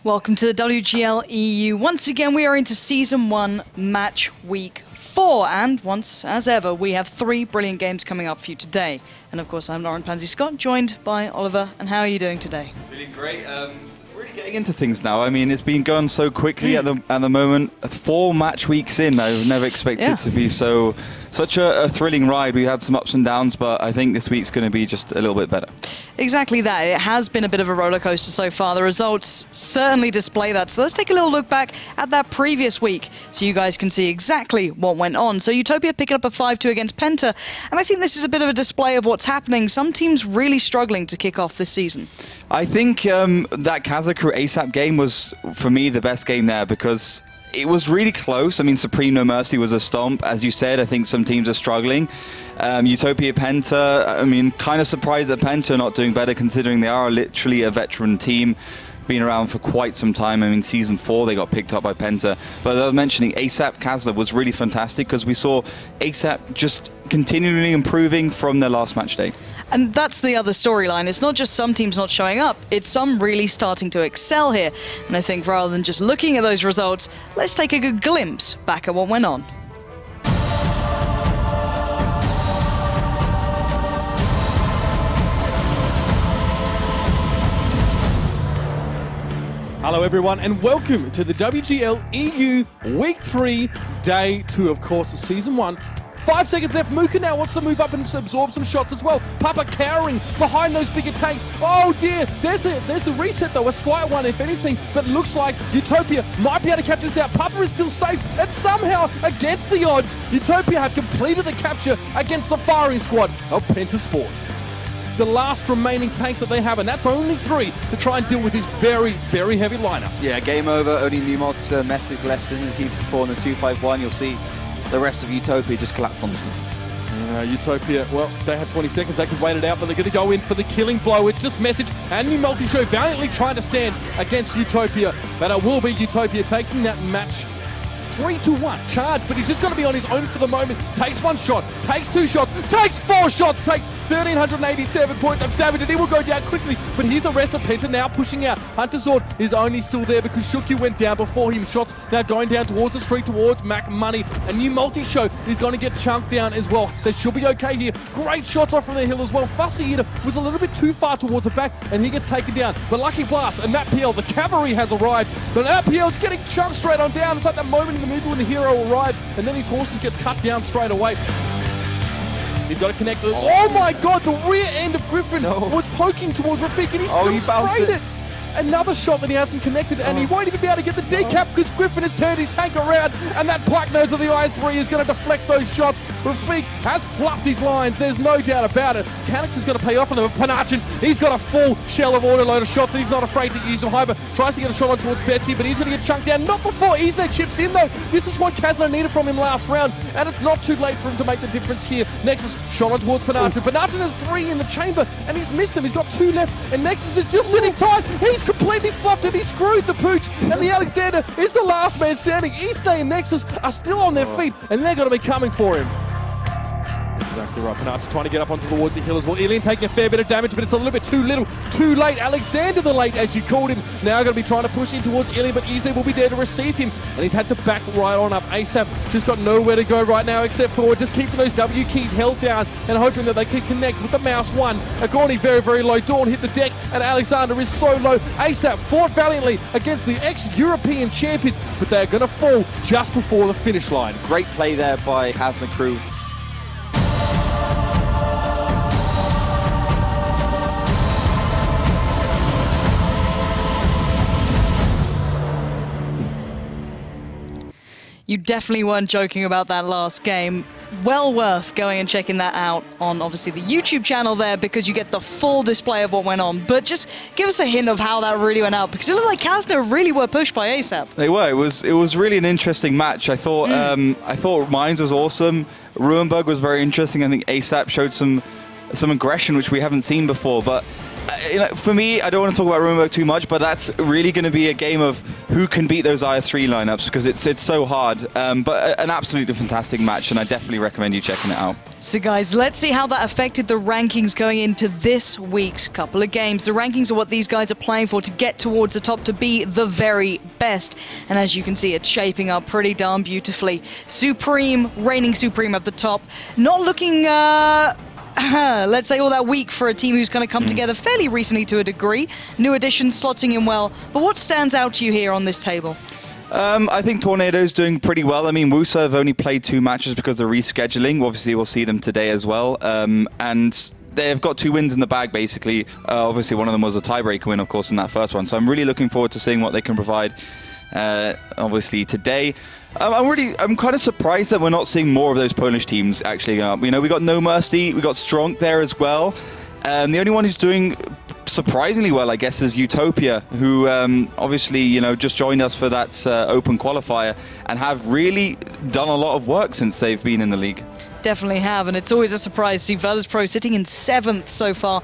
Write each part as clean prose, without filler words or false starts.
Welcome to the WGL EU. Once again, we are into Season 1, Match Week 4. And once, as ever, we have 3 brilliant games coming up for you today. And of course, I'm Lauren Pansy-Scott, joined by Oliver. And how are you doing today? Feeling great. Really getting into things now. I mean, it's been going so quickly at the moment. 4 match weeks in, I've never expected it to be such a thrilling ride. We had some ups and downs, but I think this week's going to be just a little bit better. Exactly that. It has been a bit of a roller coaster so far. The results certainly display that. So let's take a little look back at that previous week so you guys can see exactly what went on. So Utopia picking up a 5-2 against Penta, and I think this is a bit of a display of what's happening. Some teams really struggling to kick off this season. I think that Kazakh ASAP game was, for me, the best game there because it was really close. I mean, Supreme No Mercy was a stomp. As you said, I think some teams are struggling. Utopia Penta, I mean, kind of surprised that Penta are not doing better considering they are literally a veteran team. Been around for quite some time. I mean, Season 4, they got picked up by Penta. But as I was mentioning, ASAP Kazla was really fantastic because we saw ASAP just continually improving from their last match day. And that's the other storyline. It's not just some teams not showing up, it's some really starting to excel here. And I think rather than just looking at those results, let's take a good glimpse back at what went on. Hello everyone and welcome to the WGL EU Week 3, Day 2 of course of Season 1. 5 seconds left. Mooka now wants to move up and absorb some shots as well. Papa cowering behind those bigger tanks. Oh dear, there's the reset though, a slight one if anything, but looks like Utopia might be able to capture this out. Papa is still safe, and somehow, against the odds, Utopia have completed the capture against the firing squad of Penta Sports. The last remaining tanks that they have, and that's only 3 to try and deal with this very, very heavy lineup. Yeah, game over. Only Newmark's message left in the T4 and the 251. You'll see the rest of Utopia just collapse on them. Utopia, well, they had 20 seconds. They could wait it out, but they're going to go in for the killing blow. It's just message and New Multi-Show valiantly trying to stand against Utopia, but it will be Utopia taking that match 3-1 charge, but he's just going to be on his own for the moment. Takes 1 shot, takes 2 shots, takes 4 shots, takes 1,387 points of damage, and he will go down quickly. But here's the rest of Penta now pushing out. Hunter Zord is only still there because Shukyu went down before him. Shots now going down towards the street, towards Mac Money. A new multi-show is going to get chunked down as well. They should be okay here. Great shots off from the hill as well. Fussy Eater was a little bit too far towards the back, and he gets taken down. But Lucky Blast and Matt PL, the cavalry has arrived. But Matt PL's getting chunked straight on down. It's like that moment in the movie when the hero arrives, and then his horses gets cut down straight away. He's got to connect. Oh my god, the rear end of Griffin was poking towards Rafik, and he still sprayed it. Another shot that he hasn't connected, and he won't even be able to get the decap because Griffin has turned his tank around, and that black nose of the IS-3 is going to deflect those shots. Rafik has fluffed his lines, there's no doubt about it. Canix is going to pay off on him. Panachin, he's got a full shell of autoloader shots, and he's not afraid to use them. Hyper tries to get a shot on towards Betsy, but he's going to get chunked down. Not before Izzy chips in, though. This is what Kazno needed from him last round, and it's not too late for him to make the difference here. Nexus shot on towards Panachin. Panachin has 3 in the chamber, and he's missed them. He's got 2 left, and Nexus is just sitting tight. He's completely fluffed it. He screwed the pooch, and the Alexander is the last man standing. East and Nexus are still on their feet, and they're going to be coming for him. Exactly right. Panarch trying to get up onto towards the hill as well. Alien taking a fair bit of damage, but it's a little bit too little, too late. Alexander the late, as you called him, now going to be trying to push in towards Alien, but Isle will be there to receive him, and he's had to back right on up. ASAP just got nowhere to go right now except for just keeping those W keys held down and hoping that they can connect with the mouse 1. Agorni very, very low. Dawn hit the deck, and Alexander is so low. ASAP fought valiantly against the ex-European champions, but they're going to fall just before the finish line. Great play there by Hasna crew. You definitely weren't joking about that last game. Well worth going and checking that out on obviously the YouTube channel there because you get the full display of what went on. But just give us a hint of how that really went out because it looked like Kazno really were pushed by ASAP. They were. It was really an interesting match. I thought Mines was awesome. Ruinberg was very interesting. I think ASAP showed some aggression which we haven't seen before. But For me, I don't want to talk about Ruinberg too much, but that's really going to be a game of who can beat those IS3 lineups, because it's so hard. But an absolutely fantastic match, and I definitely recommend you checking it out. So guys, let's see how that affected the rankings going into this week's couple of games. The rankings are what these guys are playing for to get towards the top, to be the very best. And as you can see, it's shaping up pretty darn beautifully. Supreme, reigning Supreme at the top. Not looking, let's say, all that weak for a team who's kind of come together fairly recently to a degree. New additions slotting in well. But what stands out to you here on this table? I think Tornado's doing pretty well. I mean, Wusa have only played 2 matches because of rescheduling. Obviously, we'll see them today as well. And they've got 2 wins in the bag, basically. Obviously, one of them was a tiebreaker win, of course, in that first one. So I'm really looking forward to seeing what they can provide, obviously, today. I'm kind of surprised that we're not seeing more of those Polish teams actually going up. You know, we got No Mercy, we got Strong there as well. The only one who's doing surprisingly well, I guess, is Utopia, who obviously, you know, just joined us for that open qualifier and have really done a lot of work since they've been in the league. Definitely have, and it's always a surprise to see Virtus Pro sitting in 7th so far.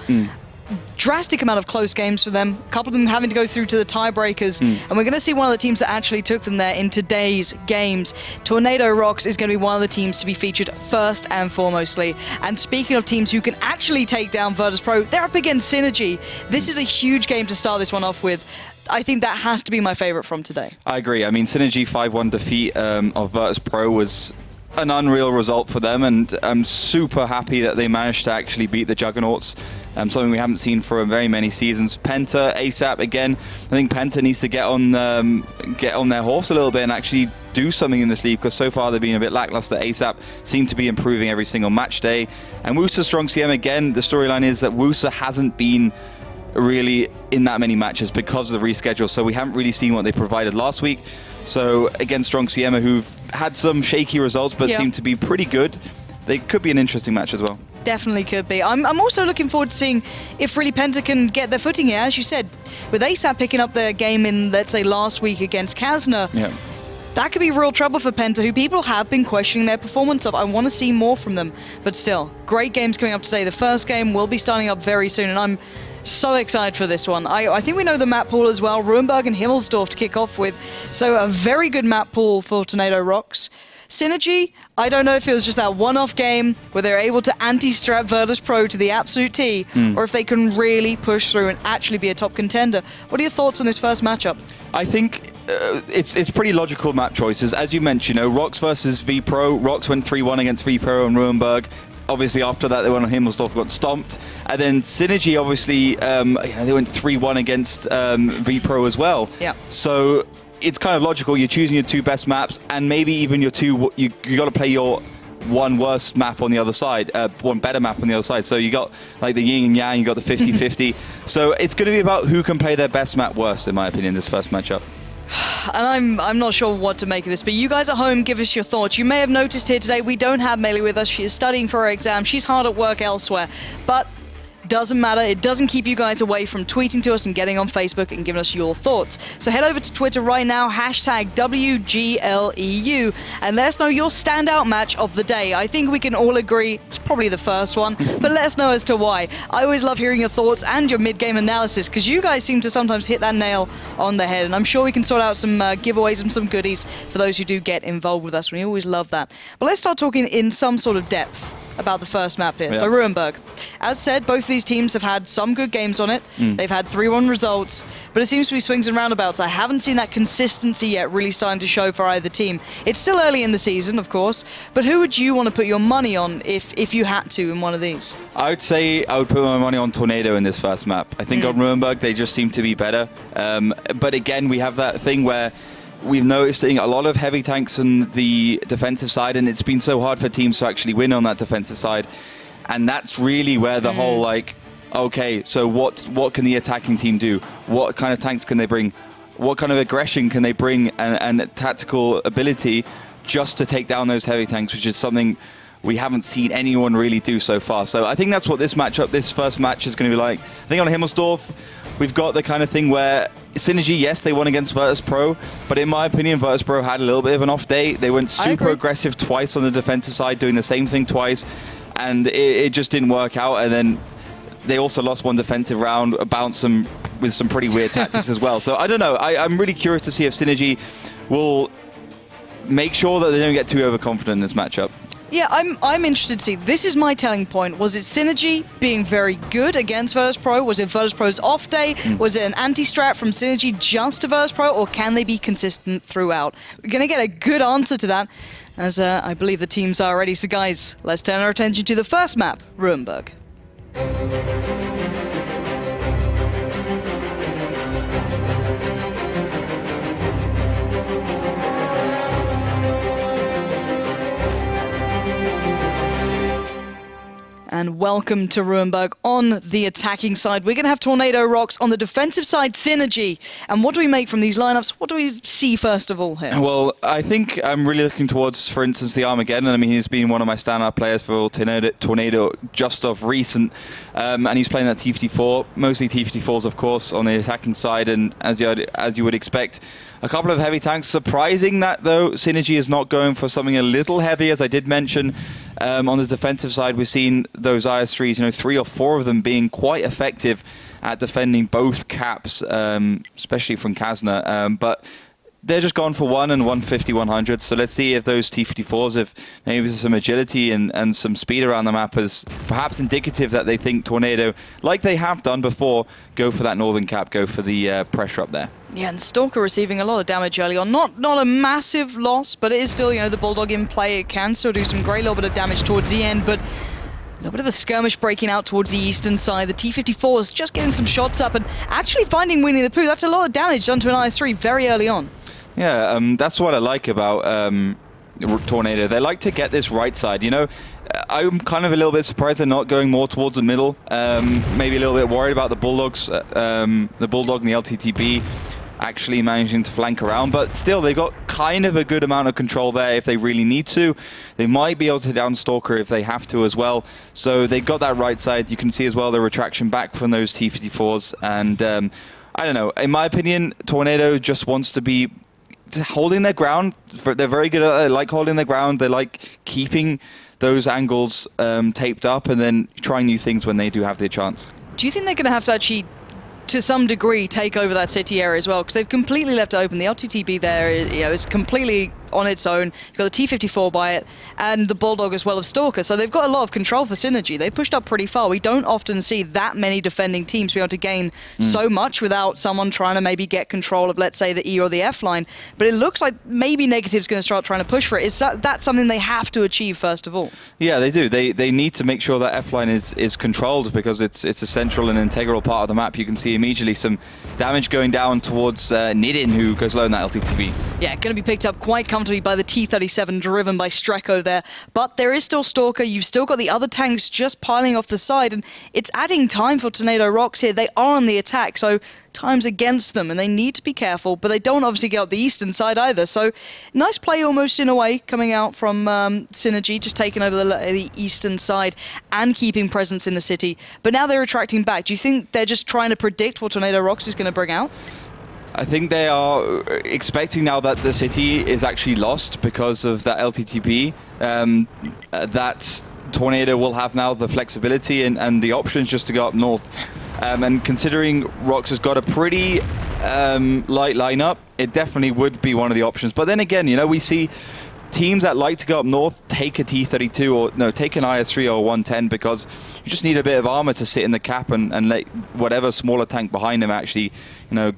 Drastic amount of close games for them, a couple of them having to go through to the tiebreakers, and we're going to see one of the teams that actually took them there in today's games. Tornado Rocks is going to be one of the teams to be featured first and foremostly. And speaking of teams who can actually take down Virtus Pro, they're up against Synergy. This is a huge game to start this one off with. I think that has to be my favorite from today. I agree. I mean, Synergy 5-1 defeat of Virtus Pro was an unreal result for them, and I'm super happy that they managed to actually beat the Juggernauts. Something we haven't seen for very many seasons. Penta, ASAP, again, I think Penta needs to get on their horse a little bit and actually do something in this league, because so far they've been a bit lackluster. ASAP seem to be improving every single match day. And Wusa Strong CM, again, the storyline is that Wusa hasn't been really in that many matches because of the reschedule, so we haven't really seen what they provided last week. So again, Strong CM, who've had some shaky results but seem to be pretty good, they could be an interesting match as well. Definitely could be. I'm also looking forward to seeing if really Penta can get their footing here. As you said, with ASAP picking up their game in, let's say, last week against Kazna, that could be real trouble for Penta, who people have been questioning their performance of. I want to see more from them. But still, great games coming up today. The first game will be starting up very soon, and I'm so excited for this one. I think we know the map pool as well. Ruinberg and Himmelsdorf to kick off with. So a very good map pool for Tornado Rocks. Synergy, I don't know if it was just that one-off game where they're able to anti-strap Virtus Pro to the absolute T, or if they can really push through and actually be a top contender. What are your thoughts on this first matchup? I think it's pretty logical map choices. As you mentioned, you know, Rox versus V-Pro. Rox went 3-1 against V-Pro and Ruinberg. Obviously, after that, they went on Himmelsdorf, got stomped. And then Synergy, obviously, you know, they went 3-1 against V-Pro as well. Yeah. So it's kind of logical. You're choosing your 2 best maps, and maybe even your 2. You got to play your 1 worst map on the other side, 1 better map on the other side. So you got like the yin and yang. You got the 50-50. So it's going to be about who can play their best map worst, in my opinion, this first matchup. And I'm not sure what to make of this, but you guys at home, give us your thoughts. You may have noticed here today we don't have Melee with us. She is studying for her exam. She's hard at work elsewhere, but doesn't matter. It doesn't keep you guys away from tweeting to us and getting on Facebook and giving us your thoughts. So head over to Twitter right now, hashtag WGLEU, and let us know your standout match of the day. I think we can all agree it's probably the first one, but let us know as to why. I always love hearing your thoughts and your mid-game analysis, because you guys seem to sometimes hit that nail on the head, and I'm sure we can sort out some giveaways and some goodies for those who do get involved with us. We always love that. But let's start talking in some sort of depth about the first map here. So Ruinberg. As said, both of these teams have had some good games on it. They've had 3-1 results, but it seems to be swings and roundabouts. I haven't seen that consistency yet really starting to show for either team. It's still early in the season, of course, but who would you want to put your money on if you had to in one of these? I would say I would put my money on Tornado in this first map. I think on Ruinberg, they just seem to be better. But again, we have that thing where we've noticed a lot of heavy tanks on the defensive side, and it's been so hard for teams to actually win on that defensive side. And that's really where the whole, like, okay, so what can the attacking team do? What kind of tanks can they bring? What kind of aggression can they bring and tactical ability just to take down those heavy tanks, which is something we haven't seen anyone really do so far. So I think that's what this first match is going to be like. I think on Himmelsdorf, we've got the kind of thing where Synergy, yes, they won against Virtus Pro, but in my opinion, Virtus Pro had a little bit of an off day. They went super aggressive twice on the defensive side, doing the same thing twice, and it just didn't work out. And then they also lost one defensive round, bounced them with some pretty weird tactics as well. So I don't know. I'm really curious to see if Synergy will make sure that they don't get too overconfident in this matchup. Yeah, I'm interested to see. This is my telling point. Was it Synergy being very good against Virtus.pro? Was it Virtus.pro's off day? Was it an anti-strat from Synergy just to Virtus.pro? Or can they be consistent throughout? We're going to get a good answer to that, as I believe the teams are ready. So guys, let's turn our attention to the first map, Ruinberg. And welcome to Ruinberg. On the attacking side, we're going to have Tornado Rocks. On the defensive side, Synergy. And what do we make from these lineups? What do we see first of all here? Well, I think I'm really looking towards, for instance, the Armageddon. I mean, he's been one of my standout players for Tornado just of recent. And he's playing that T54, mostly T54s, of course, on the attacking side. And as you would expect, a couple of heavy tanks. Surprising that, though, Synergy is not going for something a little heavy, as I did mention. On the defensive side, we've seen those IS-3s, 3 or 4 of them being quite effective at defending both caps, especially from Kazna. But they're just gone for 1 and 150, 100. So let's see if those T54s, if maybe there's some agility and some speed around the map, is perhaps indicative that they think Tornado, like they have done before, go for that northern cap, go for the pressure up there. Yeah, and Stalker receiving a lot of damage early on. Not a massive loss, but it is still, the Bulldog in play. It can still do some great little bit of damage towards the end, but a little bit of a skirmish breaking out towards the eastern side. The T-54 is just getting some shots up and actually finding Winnie the Pooh. That's a lot of damage done to an IS-3 very early on. Yeah, that's what I like about Tornado. They like to get this right side, I'm kind of a little bit surprised they're not going more towards the middle. Maybe a little bit worried about the Bulldogs, the Bulldog and the LTTB actually managing to flank around, but still they got kind of a good amount of control there if they really need to. They might be able to down Stalker if they have to as well. So they got that right side. You can see as well the retraction back from those T-54s, and I don't know, in my opinion, Tornado just wants to be holding their ground. They're very good at it. They like holding their ground. They like keeping those angles taped up and then trying new things when they do have their chance. Do you think they're going to have to actually, to some degree, take over that city area as well? Because they've completely left it open. The LTTB there is completely on its own. You've got the T-54 by it, and the Bulldog as well of Stalker. So they've got a lot of control for Synergy. They pushed up pretty far. We don't often see that many defending teams be able to gain so much without someone trying to maybe get control of, let's say, the E or the F line. But it looks like maybe Negative's going to start trying to push for it. Is that something they have to achieve first of all? Yeah, they do. They need to make sure that F line is controlled, because it's a central and integral part of the map. You can see immediately some damage going down towards Nidin, who goes low in that LTTB. Yeah, going to be picked up quite comfortably by the T-37 driven by Streko there. But there is still Stalker. You've still got the other tanks just piling off the side, and it's adding time for Tornado Rocks here. They are on the attack, so time's against them, and they need to be careful, but they don't obviously get up the eastern side either. So nice play almost in a way coming out from Synergy, just taking over the eastern side and keeping presence in the city. But now they're attracting back. Do you think they're just trying to predict what Tornado Rocks is going to bring out? I think they are expecting now that the city is actually lost because of that LTTB, that Tornado will have now the flexibility and the options just to go up north. And considering Rox has got a pretty light lineup, it definitely would be one of the options. But then again, we see teams that like to go up north take a T-32 or no, take an IS-3 or 110, because you just need a bit of armor to sit in the cap and let whatever smaller tank behind them actually,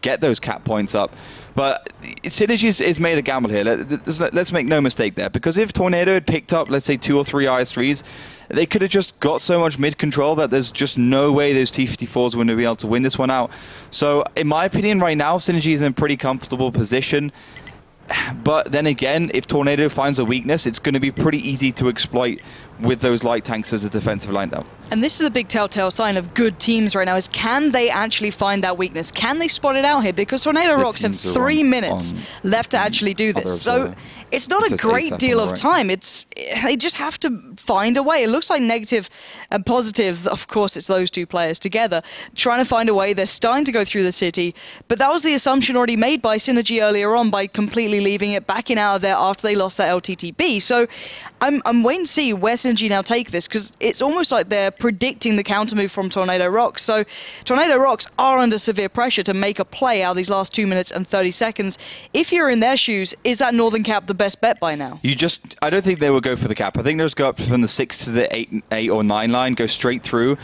get those cap points up. But Synergy is made a gamble here. Let's make no mistake there, because if Tornado had picked up, let's say, 2 or 3 IS-3s, they could have just got so much mid-control that there's just no way those T-54s wouldn't be able to win this one out. So, in my opinion, right now, Synergy is in a pretty comfortable position. But then again, if Tornado finds a weakness, it's going to be pretty easy to exploit with those light tanks as a defensive lineup. And this is a big telltale sign of good teams right now, is can they actually find that weakness? Can they spot it out here? Because Tornado Rocks have 3 minutes left to actually do this. So it's not a great deal of time. They just have to find a way. It looks like Negative and Positive, of course it's those two players together, trying to find a way. They're starting to go through the city, but that was the assumption already made by Synergy earlier on by completely leaving it, backing out of there after they lost that LTTB. So I'm waiting to see where Synergy now take this, because it's almost like they're predicting the counter move from Tornado Rocks. So Tornado Rocks are under severe pressure to make a play out of these last 2 minutes and 30 seconds. If you're in their shoes, is that Northern cap the best bet by now? I don't think they will go for the cap. I think they'll just go up from the 6 to the 8 or 9 line, go straight through,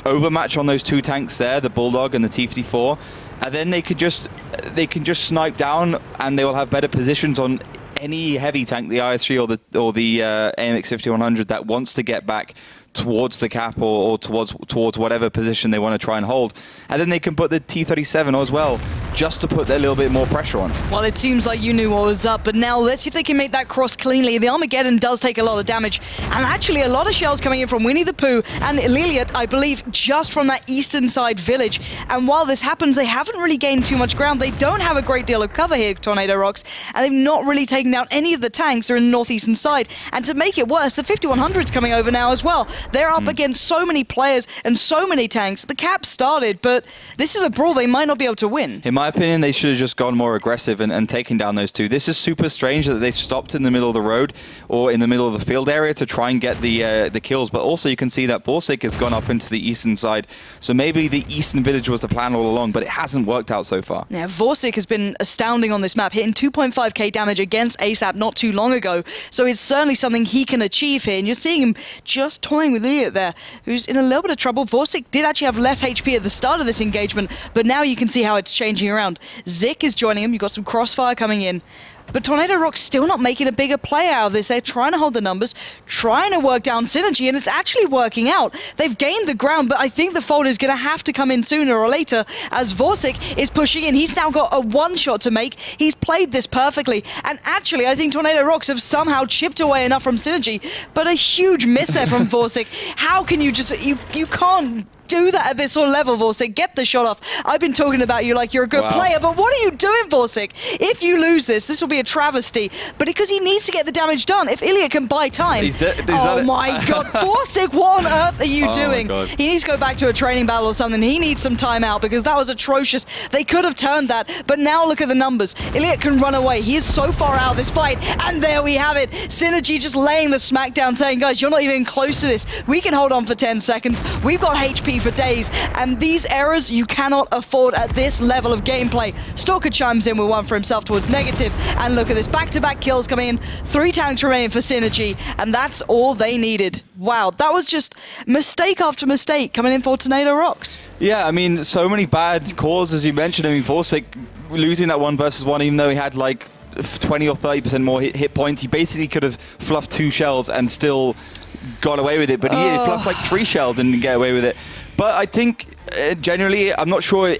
overmatch on those 2 tanks there, the Bulldog and the T-54, and then they can just snipe down, and they will have better positions on any heavy tank, the IS-3 or the AMX 5100 that wants to get back towards the cap or towards whatever position they want to try and hold. And then they can put the T-37 as well, just to put a little bit more pressure on. Well, it seems like you knew what was up, but now let's see if they can make that cross cleanly. The Armageddon does take a lot of damage, and actually a lot of shells coming in from Winnie the Pooh and Liliot, I believe, just from that eastern side village. And while this happens, they haven't really gained too much ground. They don't have a great deal of cover here, Tornado Rocks, and they've not really taken down any of the tanks that are in the northeastern side. And to make it worse, the 5100's coming over now as well. They're up against so many players and so many tanks. The cap started, but this is a brawl they might not be able to win. In my opinion, they should have just gone more aggressive and taken down those 2. This is super strange that they stopped in the middle of the road or in the middle of the field area to try and get the kills. But also you can see that Vorsic has gone up into the eastern side. So maybe the eastern village was the plan all along, but it hasn't worked out so far. Yeah, Vorsic has been astounding on this map, hitting 2.5k damage against ASAP not too long ago. So it's certainly something he can achieve here. And you're seeing him just toying with Elliot there, who's in a little bit of trouble. Vorsic did actually have less HP at the start of this engagement, but now you can see how it's changing around. Zik is joining him. You've got some crossfire coming in. But Tornado Rock's still not making a bigger play out of this. They're trying to hold the numbers, trying to work down Synergy, and it's actually working out. They've gained the ground, but I think the fold is going to have to come in sooner or later as Vorsic is pushing in. He's now got a one-shot to make. He's played this perfectly, and actually I think Tornado Rocks have somehow chipped away enough from Synergy, but a huge miss there from Vorsic. How can you just... You can't do that at this sort of level, Vorsic. Get the shot off. I've been talking about you like you're a good player, but what are you doing, Vorsic? If you lose this, this will be a travesty. But because he needs to get the damage done, if Ilya can buy time... Oh my god, Vorsic, what on earth are you doing? He needs to go back to a training battle or something. He needs some time out because that was atrocious. They could have turned that, but now look at the numbers. Ilya can run away. He is so far out of this fight, and there we have it. Synergy just laying the smackdown, saying, guys, you're not even close to this. We can hold on for 10 seconds. We've got HP for days, and these errors you cannot afford at this level of gameplay. Stalker chimes in with one for himself towards negative, and look at this, back-to-back kills coming in, 3 tanks remaining for Synergy, and that's all they needed. Wow, that was just mistake after mistake coming in for Tornado Rocks. Yeah, I mean, so many bad calls, as you mentioned. I mean, Vorsic losing that 1 versus 1, even though he had like 20 or 30% more hit points, he basically could have fluffed 2 shells and still got away with it, but he fluffed like 3 shells and didn't get away with it. But I think, generally, I'm not sure.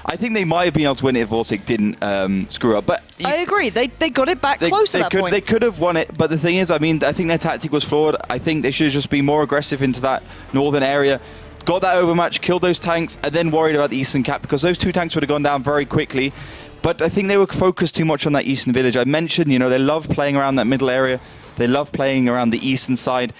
I think they might have been able to win it if Vorsic didn't screw up. But I agree. They got it back close at that point. They could have won it. But the thing is, I mean, I think their tactic was flawed. I think they should just be more aggressive into that northern area. Got that overmatch, killed those tanks, and then worried about the eastern cap, because those 2 tanks would have gone down very quickly. But I think they were focused too much on that eastern village. I mentioned, you know, they love playing around that middle area. They love playing around the eastern side.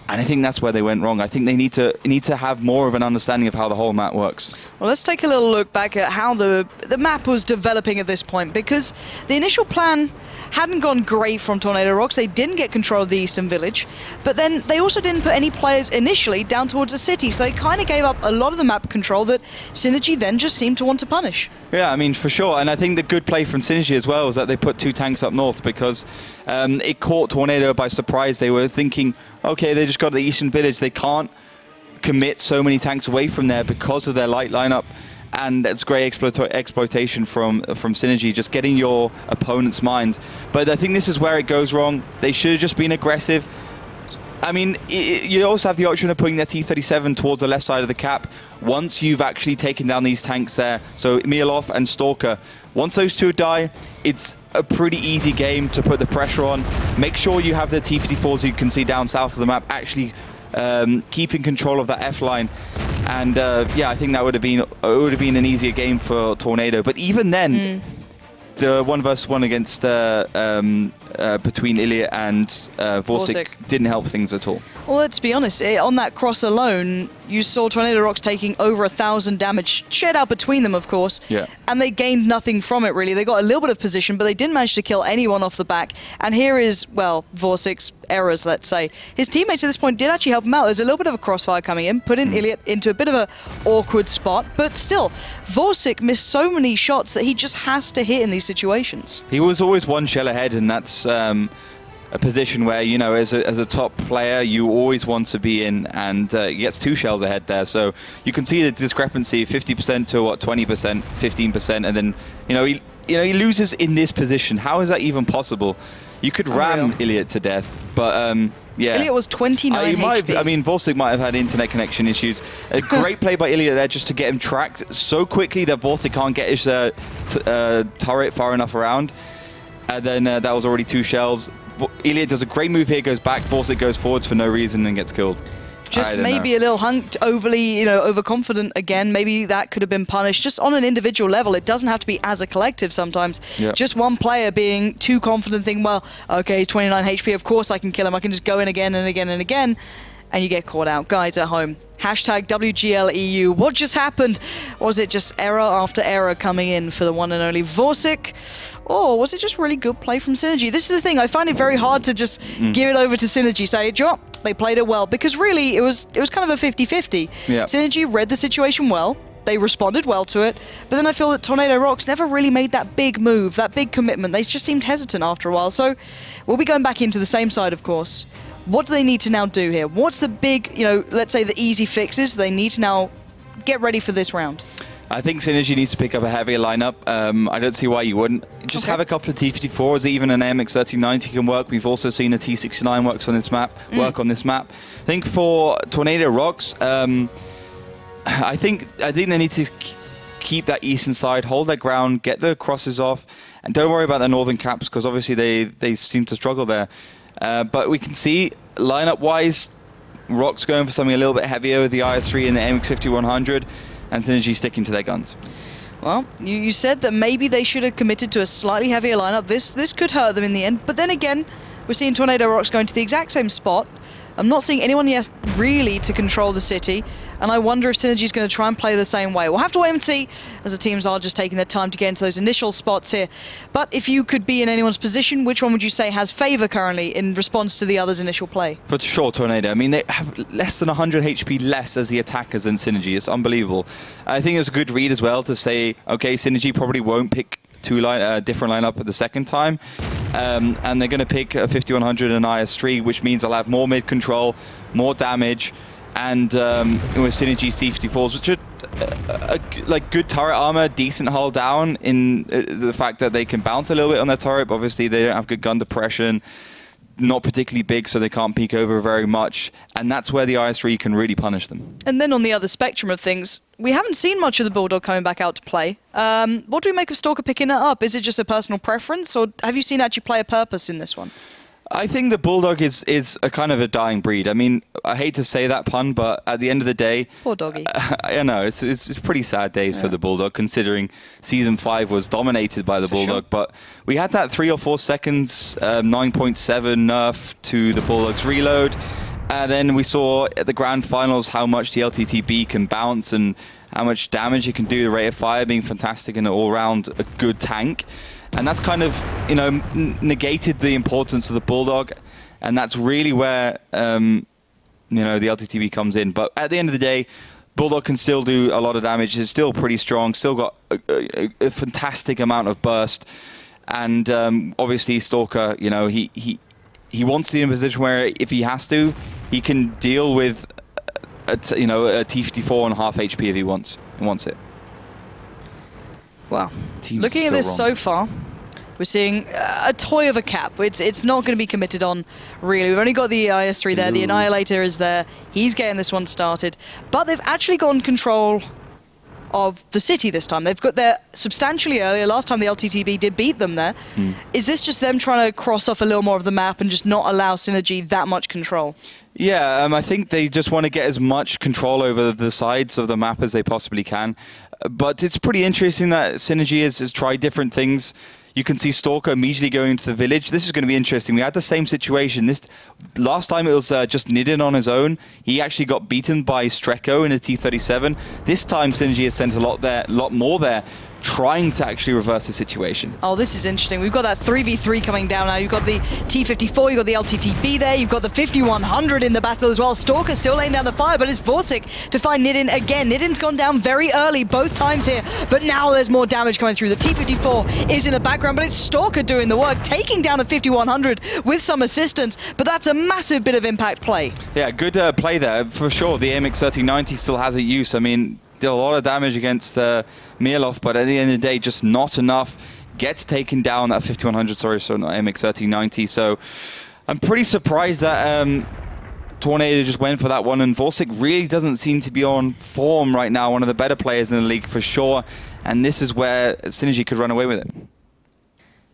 And I think that's where they went wrong. I think they need to have more of an understanding of how the whole map works. Well, let's take a little look back at how the map was developing at this point, because the initial plan hadn't gone great from Tornado Rocks. They didn't get control of the eastern village, but then they also didn't put any players initially down towards the city, so they kind of gave up a lot of the map control that Synergy then just seemed to want to punish. Yeah, I mean, for sure. And I think the good play from Synergy as well is that they put 2 tanks up north, because it caught Tornado by surprise. They were thinking, okay, they just got to the eastern village. They can't commit so many tanks away from there because of their light lineup. And it's great exploitation from Synergy, just getting your opponent's mind. But I think this is where it goes wrong. They should have just been aggressive. I mean, you also have the option of putting their T-37 towards the left side of the cap once you've actually taken down these tanks there. So Milov and Stalker, once those 2 die, it's a pretty easy game to put the pressure on. Make sure you have the T-54s you can see down south of the map actually keeping control of that F line. And yeah, I think that would have been an easier game for Tornado. But even then, the 1 versus 1 against between Ilya and Vorsic didn't help things at all. Well, let's be honest, on that cross alone, you saw Tornado Rocks taking over 1,000 damage, shared out between them, of course. Yeah. And they gained nothing from it, really. They got a little bit of position, but they didn't manage to kill anyone off the back. And here is, well, Vorsik's errors, let's say. His teammates at this point did actually help him out. There's a little bit of a crossfire coming in, putting Iliot into a bit of an awkward spot. But still, Vorsik missed so many shots that he just has to hit in these situations. He was always one shell ahead, and that's a position where, you know, as a top player, you always want to be in, and he gets 2 shells ahead there. So you can see the discrepancy, 50% to what, 20%, 15%, and then, he loses in this position. How is that even possible? You could ram Iliot to death, but yeah. Iliot was 29 HP. I mean, Vorsik might have had internet connection issues. A great play by Iliot there just to get him tracked so quickly that Vorsik can't get his turret far enough around. And then that was already 2 shells. Iliot does a great move here, goes back, Vorsik goes forwards for no reason and gets killed. Just maybe a little overly, overconfident again. Maybe that could have been punished just on an individual level. It doesn't have to be as a collective sometimes. Yep. Just one player being too confident, thinking, well, okay, he's 29 HP, of course I can kill him. I can just go in again and again and again. And you get caught out. Guys at home, hashtag WGLEU. What just happened? Was it just error after error coming in for the one and only Vorsik? Or was it just really good play from Synergy? This is the thing. I find it very hard to just give it over to Synergy, say, drop. They played it well. Because really, it was kind of a 50-50. Yep. Synergy read the situation well. They responded well to it. But then I feel that Tornado Rocks never really made that big move, that big commitment. They just seemed hesitant after a while. So we'll be going back into the same side, of course. What do they need to now do here? What's the big, let's say the easy fixes they need to now get ready for this round? I think Synergy needs to pick up a heavier lineup. I don't see why you wouldn't. Just have a couple of T-54s, even an AMX-1390 can work. We've also seen a T-69 work on this map. I think for Tornado Rocks, I think they need to keep that eastern side, hold their ground, get the crosses off, and don't worry about the northern caps, because obviously they seem to struggle there. But we can see, lineup-wise, Rocks going for something a little bit heavier with the IS-3 and the MX-5100, and Synergy sticking to their guns. Well, you said that maybe they should have committed to a slightly heavier lineup. This could hurt them in the end. But then again, we're seeing Tornado Rocks going to the exact same spot. I'm not seeing anyone yet really to control the city, and I wonder if Synergy's going to try and play the same way. We'll have to wait and see, as the teams are just taking their time to get into those initial spots here. But if you could be in anyone's position, which one would you say has favor currently in response to the other's initial play? For sure, Tornado. I mean, they have less than 100 HP less as the attackers than Synergy. It's unbelievable. I think it's a good read as well to say, okay, Synergy probably won't pick different lineup at the second time, and they're going to pick a 5100 and IS-3, which means they'll have more mid control, more damage, and with Synergy's T-54s, which are like good turret armor, decent hull down in the fact that they can bounce a little bit on their turret, but obviously they don't have good gun depression, not particularly big, so they can't peek over very much, and that's where the IS-3 can really punish them. And then on the other spectrum of things, we haven't seen much of the Bulldog coming back out to play. What do we make of Stalker picking it up? Is it just a personal preference, or have you seen actually play a purpose in this one? I think the Bulldog is a kind of a dying breed. I mean, I hate to say that pun, but at the end of the day... Poor doggy. I know, it's pretty sad days for the Bulldog, considering Season 5 was dominated by the Bulldog. Sure. But we had that 3 or 4 seconds, 9.7 nerf to the Bulldog's reload. And then we saw at the Grand Finals how much the LTTB can bounce and how much damage it can do. The rate of fire being fantastic and all-round a good tank. And that's kind of, negated the importance of the Bulldog, and that's really where, the LTTB comes in. But at the end of the day, Bulldog can still do a lot of damage. It's still pretty strong, still got a fantastic amount of burst. And obviously Stalker, he wants to be in a position where if he has to, he can deal with, a T-54 and half HP if he wants it. Well, looking at this so far, we're seeing a toy of a cap. It's not going to be committed on, really. We've only got the IS-3 there. The Annihilator is there. He's getting this one started. But they've actually gotten control of the city this time. They've got there substantially earlier. Last time the LTTB did beat them there. Is this just them trying to cross off a little more of the map and just not allow Synergy that much control? Yeah, I think they just want to get as much control over the sides of the map as they possibly can. But it's pretty interesting that Synergy has tried different things. You can see Stalker immediately going into the village. This is going to be interesting. We had the same situation. This last time it was just Nidin on his own. He actually got beaten by Streko in a T37. This time Synergy has sent a lot more there, trying to actually reverse the situation. Oh, this is interesting. We've got that 3v3 coming down now. You've got the T54, you've got the LTTB there, you've got the 5100 in the battle as well. Stalker still laying down the fire, but it's Vorsic to find Nidin again. Nidin's gone down very early both times here, but now there's more damage coming through. The T54 is in the background, but it's Stalker doing the work, taking down a 5100 with some assistance, but that's a massive bit of impact play. Yeah, good play there, for sure. The AMX 1390 still has it use. I mean, did a lot of damage against Mielov, but at the end of the day, just not enough. Gets taken down at 5100, sorry, so not MX 1390. So I'm pretty surprised that Tornado just went for that one, and Vorsic really doesn't seem to be on form right now. One of the better players in the league for sure, and this is where Synergy could run away with it.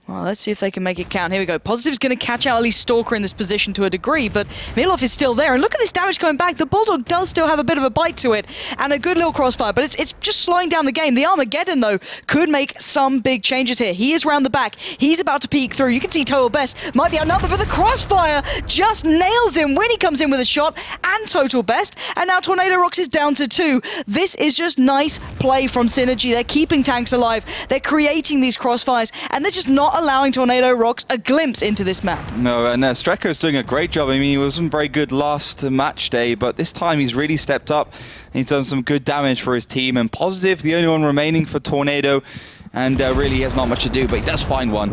Well, let's see if they can make it count. Here we go. Positive's going to catch out at least Stalker in this position to a degree, but Mielov is still there. And look at this damage coming back. The Bulldog does still have a bit of a bite to it and a good little crossfire, but it's just slowing down the game. The Armageddon, though, could make some big changes here. He is round the back. He's about to peek through. You can see Total Best might be outnumbered, but the crossfire just nails him when he comes in with a shot, and Total Best. And now Tornado Rocks is down to 2. This is just nice play from Synergy. They're keeping tanks alive. They're creating these crossfires, and they're just not allowing Tornado Rocks a glimpse into this map. No, and Streko's doing a great job. I mean, he wasn't very good last match day, but this time he's really stepped up. He's done some good damage for his team, and Positive, the only one remaining for Tornado, and really he has not much to do, but he does find one.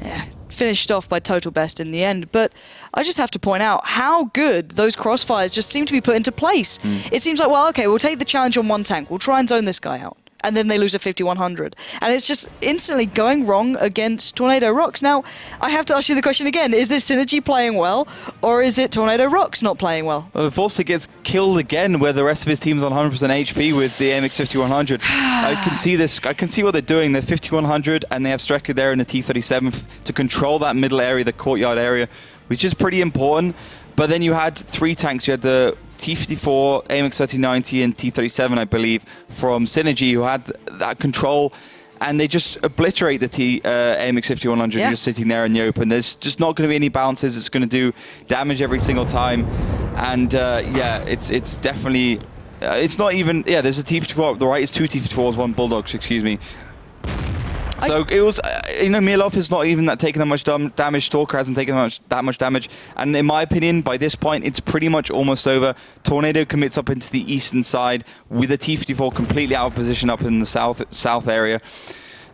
Yeah, finished off by Total Best in the end, but I just have to point out how good those crossfires just seem to be put into place. It seems like, well, okay, we'll take the challenge on one tank. We'll try and zone this guy out. And then they lose a 5100. And it's just instantly going wrong against Tornado Rocks. Now, I have to ask you the question again. Is this Synergy playing well, or is it Tornado Rocks not playing well? Well, Vorsic gets killed again where the rest of his team's on 100% HP with the AMX 5100. I can see this. I can see what they're doing. They're 5100, and they have Strecker there in the T37 to control that middle area, the courtyard area, which is pretty important. But then you had 3 tanks. You had the T54, AMX 1390, and T37, I believe, from Synergy, who had that control, and they just obliterate the AMX 5100 just sitting there in the open. There's just not going to be any bounces. It's going to do damage every single time, and yeah, it's definitely, it's not even, yeah, there's a T54 up the right, it's 2 T54s, 1 Bulldogs, excuse me. So it was, you know, Mielov is not even taking that much damage. Stalker hasn't taken that much damage. And in my opinion, by this point, it's pretty much almost over. Tornado commits up into the eastern side with a T54 completely out of position up in the south area.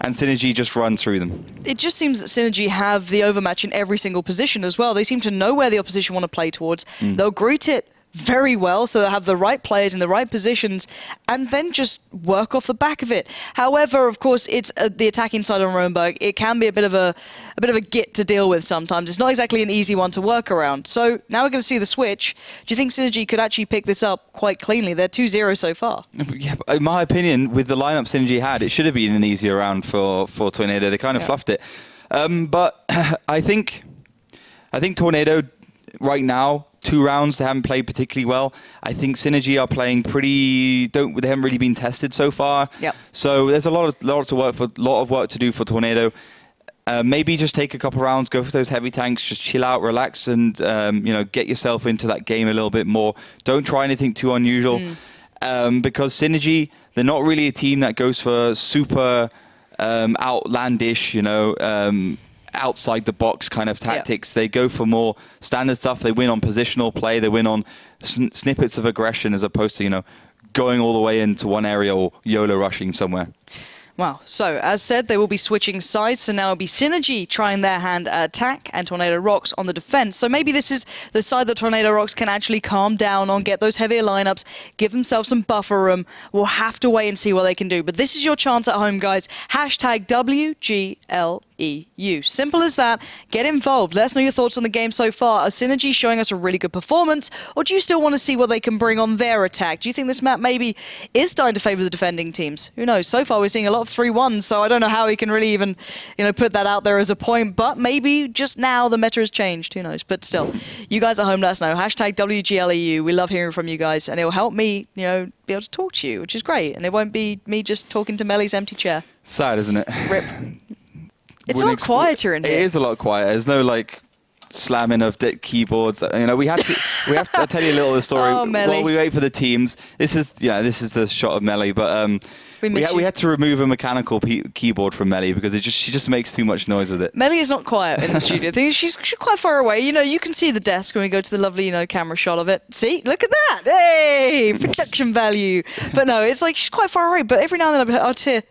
And Synergy just runs through them. It just seems that Synergy have the overmatch in every single position as well. They seem to know where the opposition want to play towards. They'll greet it very well, so they have the right players in the right positions, and then just work off the back of it. However, of course, it's the attacking side on Ruinberg. It can be a bit of a git to deal with sometimes. It's not exactly an easy one to work around. So now we're going to see the switch. Do you think Synergy could actually pick this up quite cleanly? They're 2-0 so far. Yeah, in my opinion, with the lineup Synergy had, it should have been an easier round for Tornado. They kind of fluffed it. But I think Tornado right now, 2 rounds, they haven't played particularly well. I think Synergy are playing pretty. They haven't really been tested so far. Yep. So there's a lot of work to do for Tornado. Maybe just take a couple rounds, go for those heavy tanks, just chill out, relax, and you know, get yourself into that game a little bit more. Don't try anything too unusual, because Synergy, they're not really a team that goes for super outlandish, you know, outside the box kind of tactics. They go for more standard stuff. They win on positional play. They win on snippets of aggression, as opposed to, you know, going all the way into one area or YOLO rushing somewhere. Wow. So, as said, they will be switching sides. So now it'll be Synergy trying their hand at attack and Tornado Rocks on the defense. So maybe this is the side that Tornado Rocks can actually calm down on, get those heavier lineups, give themselves some buffer room. We'll have to wait and see what they can do. But this is your chance at home, guys. Hashtag WGLEU. Simple as that. Get involved. Let us know your thoughts on the game so far. Are Synergy showing us a really good performance, or do you still want to see what they can bring on their attack? Do you think this map maybe is starting to favor the defending teams? Who knows? So far, we're seeing a lot of 3-1, so I don't know how we can really even, you know, put that out there as a point, but maybe just now the meta has changed. Who knows? But still, you guys at home, let us know. Hashtag WGLEU. We love hearing from you guys, and it will help me, you know, be able to talk to you, which is great, and it won't be me just talking to Melly's empty chair. Sad, isn't it? Rip. It's a lot quieter in here. It is a lot quieter. There's no like slamming of keyboards. You know, we have to I'll tell you a little of the story. Oh, Melly. While we wait for the teams. This is the shot of Melly, but we had to remove a mechanical keyboard from Melly because she just makes too much noise with it. Melly is not quiet in the studio. I think she's quite far away. You know, you can see the desk when we go to the lovely, camera shot of it. See, look at that! Hey, production value. But no, it's like she's quite far away. But every now and then I'd hear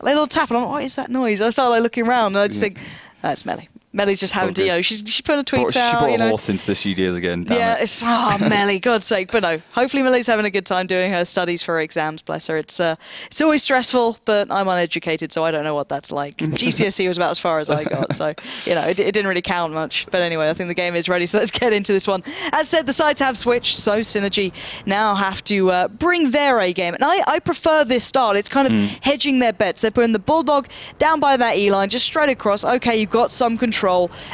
a little tap, and I'm like, what is that noise? I start looking around, and I just think, that's Melly. Melly's just having to, she's putting her tweets out. She brought a horse into the studios again. Damn it. Melly, God's sake. But no, hopefully Melly's having a good time doing her studies for her exams, bless her. It's always stressful, but I'm uneducated, so I don't know what that's like. GCSE was about as far as I got, so, it didn't really count much. But anyway, I think the game is ready, so let's get into this one. As said, the sides have switched, so Synergy now have to bring their A game. And I prefer this style. It's kind of hedging their bets. They're putting the Bulldog down by that E-line, just straight across. Okay, you've got some control.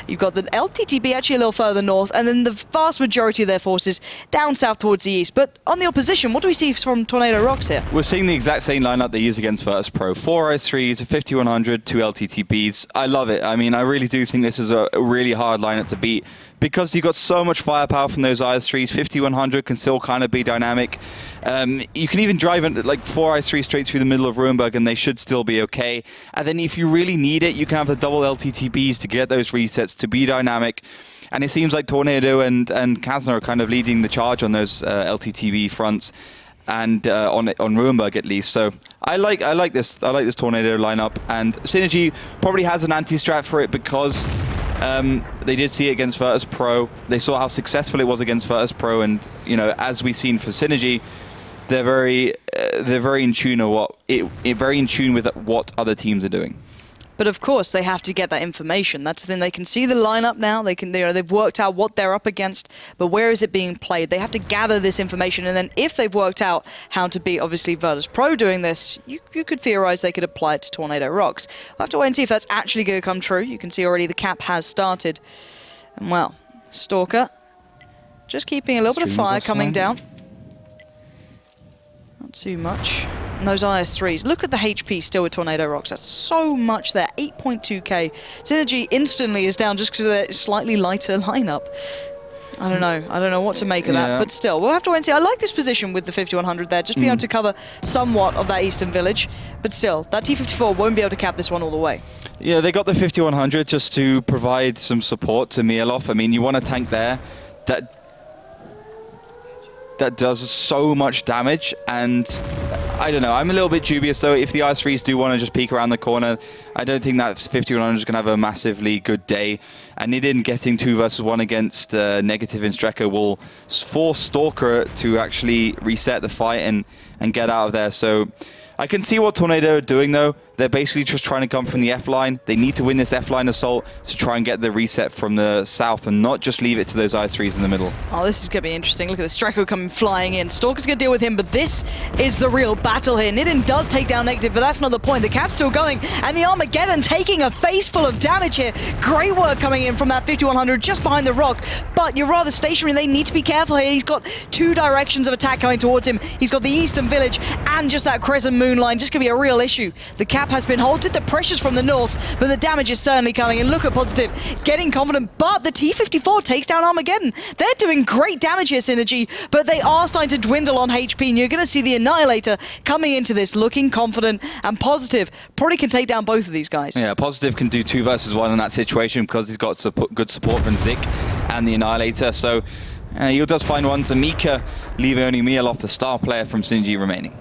You've got the LTTB actually a little further north, and then the vast majority of their forces down south towards the east. But on the opposition, what do we see from Tornado Rocks here? We're seeing the exact same lineup they use against Virtus Pro. 4 IS-3s, a 5100, 2 LTTBs. I love it. I mean, I really do think this is a really hard lineup to beat because you've got so much firepower from those IS-3s. 5100 can still kind of be dynamic. You can even drive like 4 IS-3s straight through the middle of Ruinberg and they should still be okay. And then if you really need it, you can have the double LTTBs to get those resets, to be dynamic. And it seems like Tornado and Kazna are kind of leading the charge on those LTTB fronts, and on Ruinberg at least. So I like this Tornado lineup, and Synergy probably has an anti-strat for it because they did see it against Virtus Pro. They saw how successful it was against Virtus Pro, and as we've seen for Synergy, they're very in tune with what other teams are doing. But of course, they have to get that information. That's the thing. They can see the lineup now. They've worked out what they're up against, but where is it being played? They have to gather this information, and then if they've worked out how to beat, obviously, Virtus Pro doing this, you could theorize they could apply it to Tornado Rocks. We'll have to wait and see if that's actually going to come true. You can see already the cap has started. And well, Stalker just keeping a little bit of fire coming down. Not too much. And those IS-3s. Look at the HP still with Tornado Rocks. That's so much there. 8.2k. Synergy instantly is down just because of their slightly lighter lineup. I don't know. I don't know what to make of that. But still, we'll have to wait and see. I like this position with the 5100 there. Just be able to cover somewhat of that eastern village. But still, that T-54 won't be able to cap this one all the way. Yeah, they got the 5100 just to provide some support to Mielov. I mean, you want a tank there that does so much damage, and I don't know, I'm a little bit dubious though. If the IS-3s do want to just peek around the corner, I don't think that 5100 is going to have a massively good day, and in getting 2 versus 1 against Negative and Strecker will force Stalker to actually reset the fight and get out of there. So I can see what Tornado are doing though. They're basically just trying to come from the F-line. They need to win this F-line assault to try and get the reset from the south and not just leave it to those IS-3s in the middle. Oh, this is going to be interesting. Look at the Strecker coming flying in. Stalker's going to deal with him, but this is the real battle here. Nidin does take down Negative, but that's not the point. The cap's still going, and the Armageddon taking a face full of damage here. Great work coming in from that 5100 just behind the rock, but you're rather stationary. They need to be careful here. He's got 2 directions of attack coming towards him. He's got the eastern village and just that crescent moon line. Just going to be a real issue. The cap has been halted. The pressure's from the north, but the damage is certainly coming. And look at Positive getting confident, but the T-54 takes down Armageddon. They're doing great damage here, Synergy, but they are starting to dwindle on HP, and you're going to see the Annihilator coming into this looking confident, and Positive probably can take down both of these guys. Yeah, Positive can do 2 versus 1 in that situation because he's got good support from Zik and the Annihilator, so he does find one. Zamika leaving only Mielov, the star player from Synergy, remaining.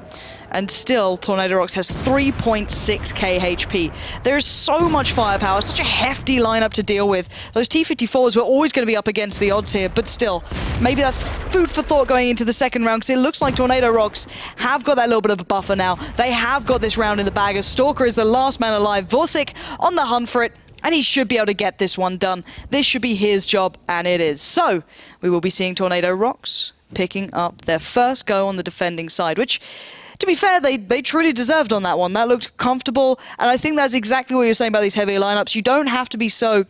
And still, Tornado Rocks has 3.6k HP. There's so much firepower, such a hefty lineup to deal with. Those T-54s were always going to be up against the odds here, but still, maybe that's food for thought going into the second round, because it looks like Tornado Rocks have got that little bit of a buffer now. They have got this round in the bag, as Stalker is the last man alive. Vorsic on the hunt for it, and he should be able to get this one done. This should be his job, and it is. So, we will be seeing Tornado Rocks picking up their first go on the defending side, which, to be fair, they truly deserved on that one. That looked comfortable, and I think that's exactly what you're saying about these heavier lineups. You don't have to be so,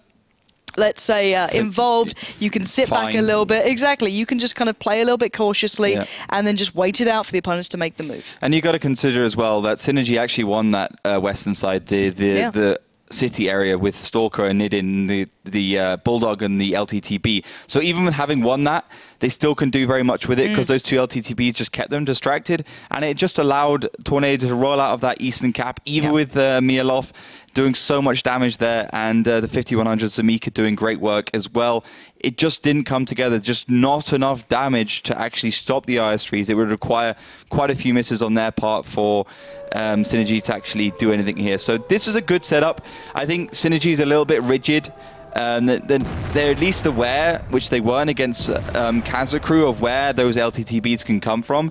let's say, involved. You can sit back a little bit. Exactly. You can just kind of play a little bit cautiously and then just wait it out for the opponents to make the move. And you got to consider as well that Synergy actually won that western side. The city area with Stalker and Nidin, the Bulldog and the LTTB. So even having won that, they still can do very much with it because those two LTTBs just kept them distracted, and it just allowed Tornado to roll out of that Eastern cap, even with Mielov doing so much damage there, and the 5100 Zamika doing great work as well. It just didn't come together, just not enough damage to actually stop the IS-3s. It would require quite a few misses on their part for Synergy to actually do anything here. So this is a good setup. I think Synergy is a little bit rigid. They're at least aware, which they weren't against Kazakru, of where those LTTBs can come from.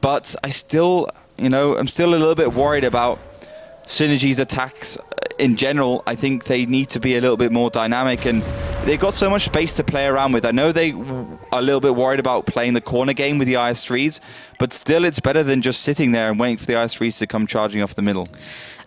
But I still, I'm still a little bit worried about Synergy's attacks in general. I think they need to be a little bit more dynamic, and they've got so much space to play around with. I know they are a little bit worried about playing the corner game with the IS-3s, but still it's better than just sitting there and waiting for the IS-3s to come charging off the middle.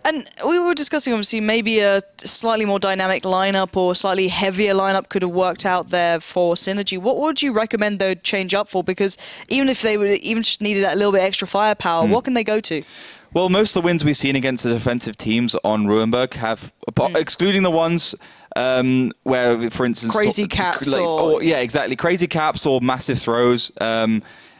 And we were discussing, obviously, maybe a slightly more dynamic lineup or slightly heavier lineup could have worked out there for Synergy. What would you recommend they'd change up for? Because even if they would even just needed that little bit extra firepower, what can they go to? Well, most of the wins we've seen against the defensive teams on Ruinberg have, excluding the ones where, for instance, crazy caps yeah, exactly, crazy caps or massive throws.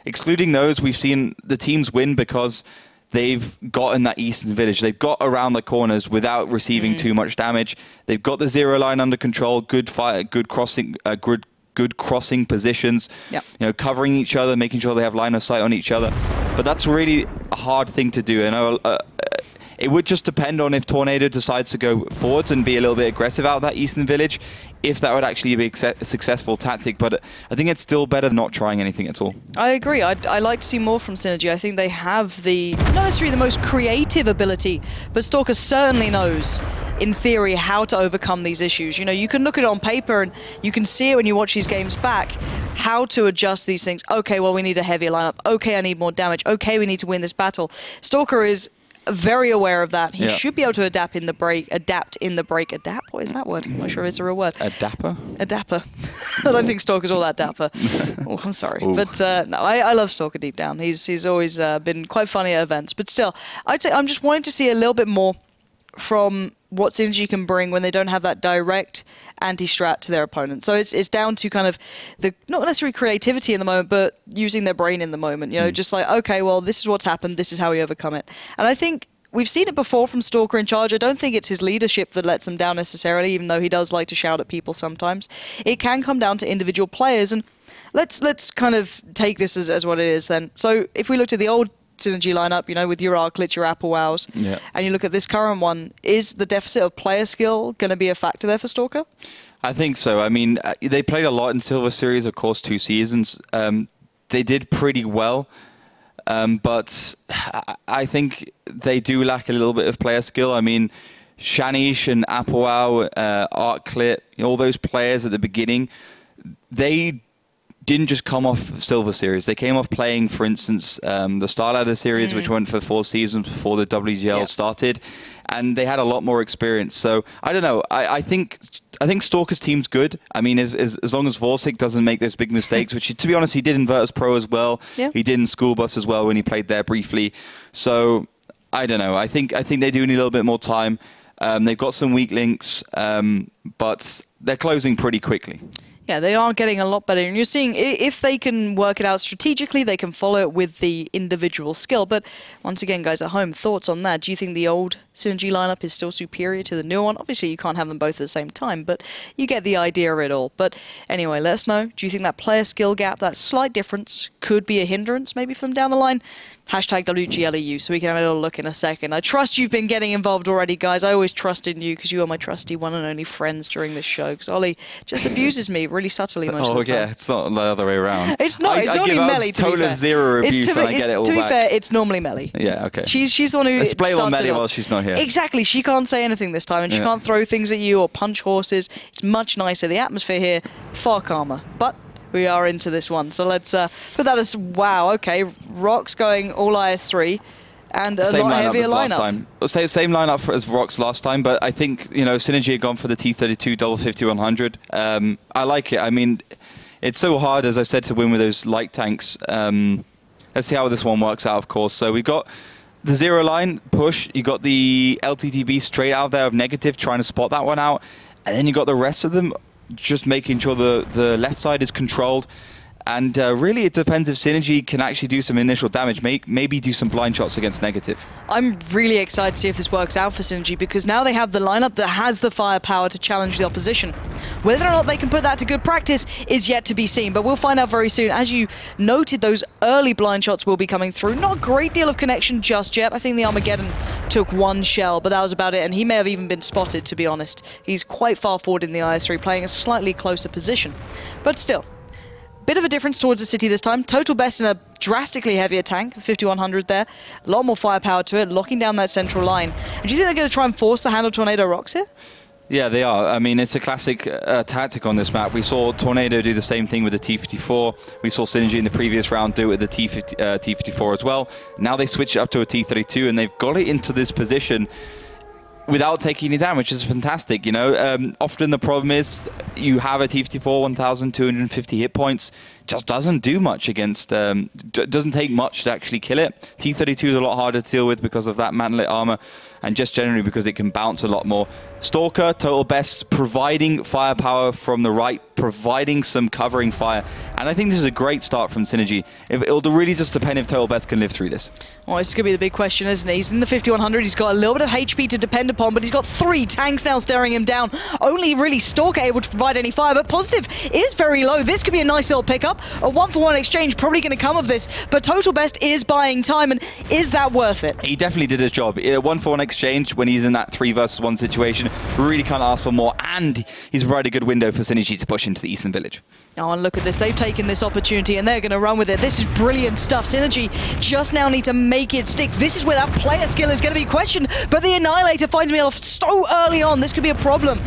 Excluding those, we've seen the teams win because they've gotten that Eastern Village. They've got around the corners without receiving too much damage. They've got the zero line under control. Good fire, good crossing, good crossing positions. Covering each other, making sure they have line of sight on each other. But that's really a hard thing to do. And it would just depend on if Tornado decides to go forwards and be a little bit aggressive out of that Eastern Village, if that would actually be a successful tactic. But I think it's still better than not trying anything at all. I agree. I like to see more from Synergy. I think they have not necessarily the most creative ability, but Stalker certainly knows, in theory, how to overcome these issues. You can look at it on paper and you can see it when you watch these games back, how to adjust these things. Okay, well, we need a heavier lineup. Okay, I need more damage. Okay, we need to win this battle. Stalker is very aware of that. He should be able to adapt in the break. Adapt? What is that word? I'm not sure if it's a real word. Adapper? Adapper. I don't think Stalker's all that dapper. Oh, I'm sorry. Ooh. But no, I love Stalker deep down. He's always been quite funny at events. But still, I'd say I'm just wanting to see a little bit more from what Synergy can bring when they don't have that direct anti-strat to their opponent. So it's down to kind of the, not necessarily creativity in the moment, but using their brain in the moment. Just like, okay, well, this is what's happened. This is how we overcome it. And I think we've seen it before from Stalker in charge. I don't think it's his leadership that lets him down necessarily, even though he does like to shout at people sometimes. It can come down to individual players. And let's kind of take this as what it is then. So if we looked at the old Synergy lineup, with your Arclit, your Apple Wows, and you look at this current one, is the deficit of player skill going to be a factor there for Stalker? I think so. I mean, they played a lot in Silver Series, of course, 2 seasons. They did pretty well, but I think they do lack a little bit of player skill. I mean, Shanish and Apple Wow, Arclit, all those players at the beginning, they didn't just come off Silver Series. They came off playing, for instance, the Star Ladder Series, which went for 4 seasons before the WGL started, and they had a lot more experience. So I don't know. I think Stalker's team's good. I mean, as long as Vorsic doesn't make those big mistakes, which, to be honest, he did in Virtus Pro as well. He did in School Bus as well when he played there briefly. So I don't know. I think they do need a little bit more time. They've got some weak links, but they're closing pretty quickly. Yeah, they are getting a lot better. And you're seeing if they can work it out strategically, they can follow it with the individual skill. But once again, guys at home, thoughts on that? Do you think the old Synergy lineup is still superior to the new one? Obviously, you can't have them both at the same time, but you get the idea of it all. But anyway, let us know. Do you think that player skill gap, that slight difference, could be a hindrance maybe for them down the line? Hashtag WGLEU, so we can have a little look in a second. I trust you've been getting involved already, guys. I always trust in you because you are my trusty one and only friends during this show. Because Ollie just abuses me really subtly most of the time. Oh, yeah, it's not the other way around. It's not. It's normally Melly, to be fair. Total zero abuse and I get it all back. To be fair, it's normally Melly. Yeah, okay. She's the one who Let's play on Melly it while she's not here. Exactly. She can't say anything this time, and she can't throw things at you or punch horses. It's much nicer. The atmosphere here, far calmer. But we are into this one. So let's put that as, wow, okay, Rock's going all IS3 and a lot heavier lineup. Same lineup as Rock's last time, but I think, Synergy had gone for the T32 double 5100. I like it. I mean, it's so hard, as I said, to win with those light tanks. Let's see how this one works out, of course. So we've got the zero line push, you got the LTTB straight out there of negative, trying to spot that one out. And then you got the rest of them just making sure the left side is controlled. And really, it depends if Synergy can actually do some initial damage, maybe do some blind shots against negative. I'm really excited to see if this works out for Synergy, because now they have the lineup that has the firepower to challenge the opposition. Whether or not they can put that to good practice is yet to be seen, but we'll find out very soon. As you noted, those early blind shots will be coming through. Not a great deal of connection just yet. I think the Armageddon took one shell, but that was about it, and he may have even been spotted, to be honest. He's quite far forward in the IS-3, playing a slightly closer position. But still, bit of a difference towards the City this time. Total Best in a drastically heavier tank, 5100 there. A lot more firepower to it, locking down that central line. And do you think they're going to try and force the hand of Tornado Rocks here? Yeah, they are. I mean, it's a classic tactic on this map. We saw Tornado do the same thing with the T-54. We saw Synergy in the previous round do it with the T-54 as well. Now they switch it up to a T-32, and they've got it into this position without taking any damage, which is fantastic, you know. Often the problem is you have a T-54, 1,250 hit points, just doesn't do much against, doesn't take much to actually kill it. T-32 is a lot harder to deal with because of that mantle armor, and just generally because it can bounce a lot more. Stalker, Total Best, providing firepower from the right, providing some covering fire, and I think this is a great start from Synergy. It'll really just depend if Total Best can live through this. Well, it's going to be the big question, isn't it? He's in the 5100, he's got a little bit of HP to depend upon, but he's got 3 tanks now staring him down. Only really Stalker able to provide any fire, but Positive is very low. This could be a nice little pickup. A 1-for-1 exchange probably going to come of this, but Total Best is buying time, and is that worth it? He definitely did his job. 1-for-1 exchange when he's in that 3 versus 1 situation, really can't ask for more, and he's provided a good window for Synergy to push into the Eastern Village. Oh, and look at this. They've taken this opportunity and they're going to run with it. This is brilliant stuff. Synergy just now need to make it stick. This is where that player skill is going to be questioned, but the Annihilator finds me off so early on. This could be a problem.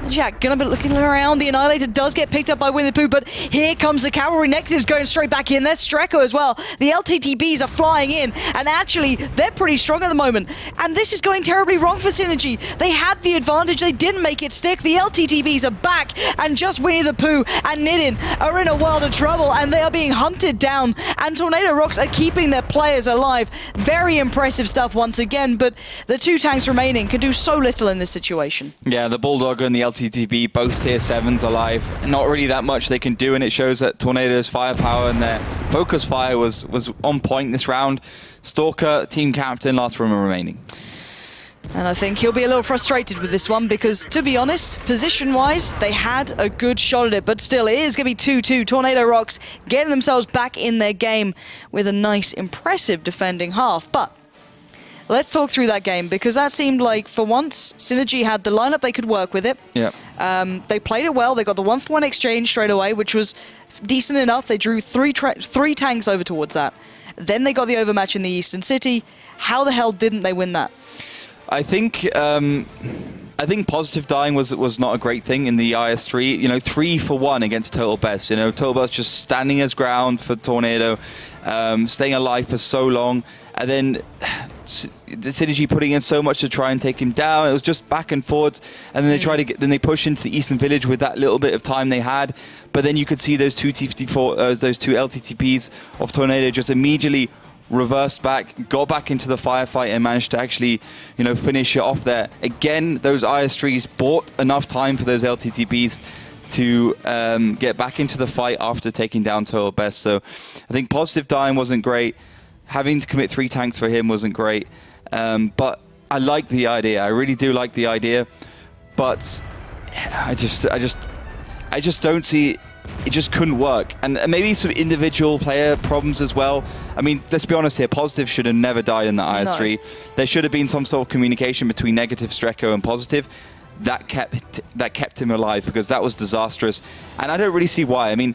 Jack gonna be looking around. The Annihilator does get picked up by Winnie the Pooh, but here comes the Cavalry. Negatives going straight back in. There's Streko as well. The LTTBs are flying in, and actually, they're pretty strong at the moment. And this is going terribly wrong for Synergy. They had the advantage. They didn't make it stick. The LTTBs are back, and just Winnie the Pooh and Nidin are in a world of trouble, and they are being hunted down. And Tornado Rocks are keeping their players alive. Very impressive stuff once again, but the 2 tanks remaining can do so little in this situation. Yeah, the Bulldog and the LTTB, both tier 7s alive. Not really that much they can do, and it shows that Tornado's firepower and their focus fire was on point this round. Stalker, team captain, last room remaining. And I think he'll be a little frustrated with this one because, to be honest, position-wise, they had a good shot at it, but still, it is going to be 2-2. Tornado Rocks getting themselves back in their game with a nice, impressive defending half. But let's talk through that game, because that seemed like, for once, Synergy had the lineup they could work with it. Yeah. They played it well. They got the 1-for-1 exchange straight away, which was decent enough. They drew three tanks over towards that. Then they got the overmatch in the Eastern City. How the hell didn't they win that? I think Positive dying was not a great thing in the IS3. You know, 3-for-1 against Total Best. You know, Total Best just standing his ground for Tornado, staying alive for so long, and then the Synergy putting in so much to try and take him down. It was just back and forth, and then they try to then they push into the Eastern Village with that little bit of time they had. But then you could see those 2 T54, those 2 LTTPs of Tornado just immediately reversed back, got back into the firefight, and managed to actually, you know, finish it off there. Again, those IS3s bought enough time for those LTTPs to get back into the fight after taking down Total Best. So I think Positive dying wasn't great. Having to commit 3 tanks for him wasn't great. But I like the idea. I really do like the idea. But I just don't see. It just couldn't work, and maybe some individual player problems as well. I mean, let's be honest here, Positive should have never died in the IS3. No. There should have been some sort of communication between Negative, Streko, and Positive that kept him alive, because that was disastrous. And I don't really see why. I mean,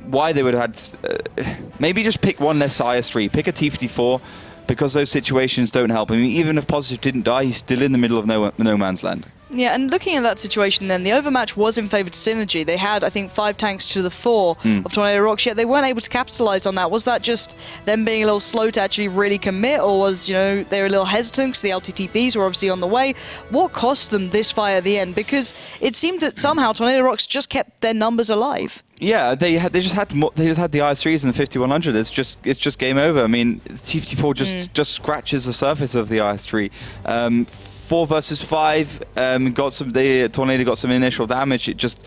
why they would have had... maybe just pick one less IS3, pick a T-54, because those situations don't help. I mean, even if Positive didn't die, he's still in the middle of no man's land. Yeah, and looking at that situation then, the overmatch was in favour to Synergy. They had, I think, 5 tanks to the 4 of Tornado Rocks, yet they weren't able to capitalise on that. Was that just them being a little slow to actually really commit, or was, you know, they were a little hesitant because the LTTPs were obviously on the way? What cost them this fight at the end? Because it seemed that somehow Tornado Rocks just kept their numbers alive. Yeah, they just had the IS3s and the 5100. It's just game over. I mean, T54 just scratches the surface of the IS3. 4 versus 5, Tornado got some initial damage. It just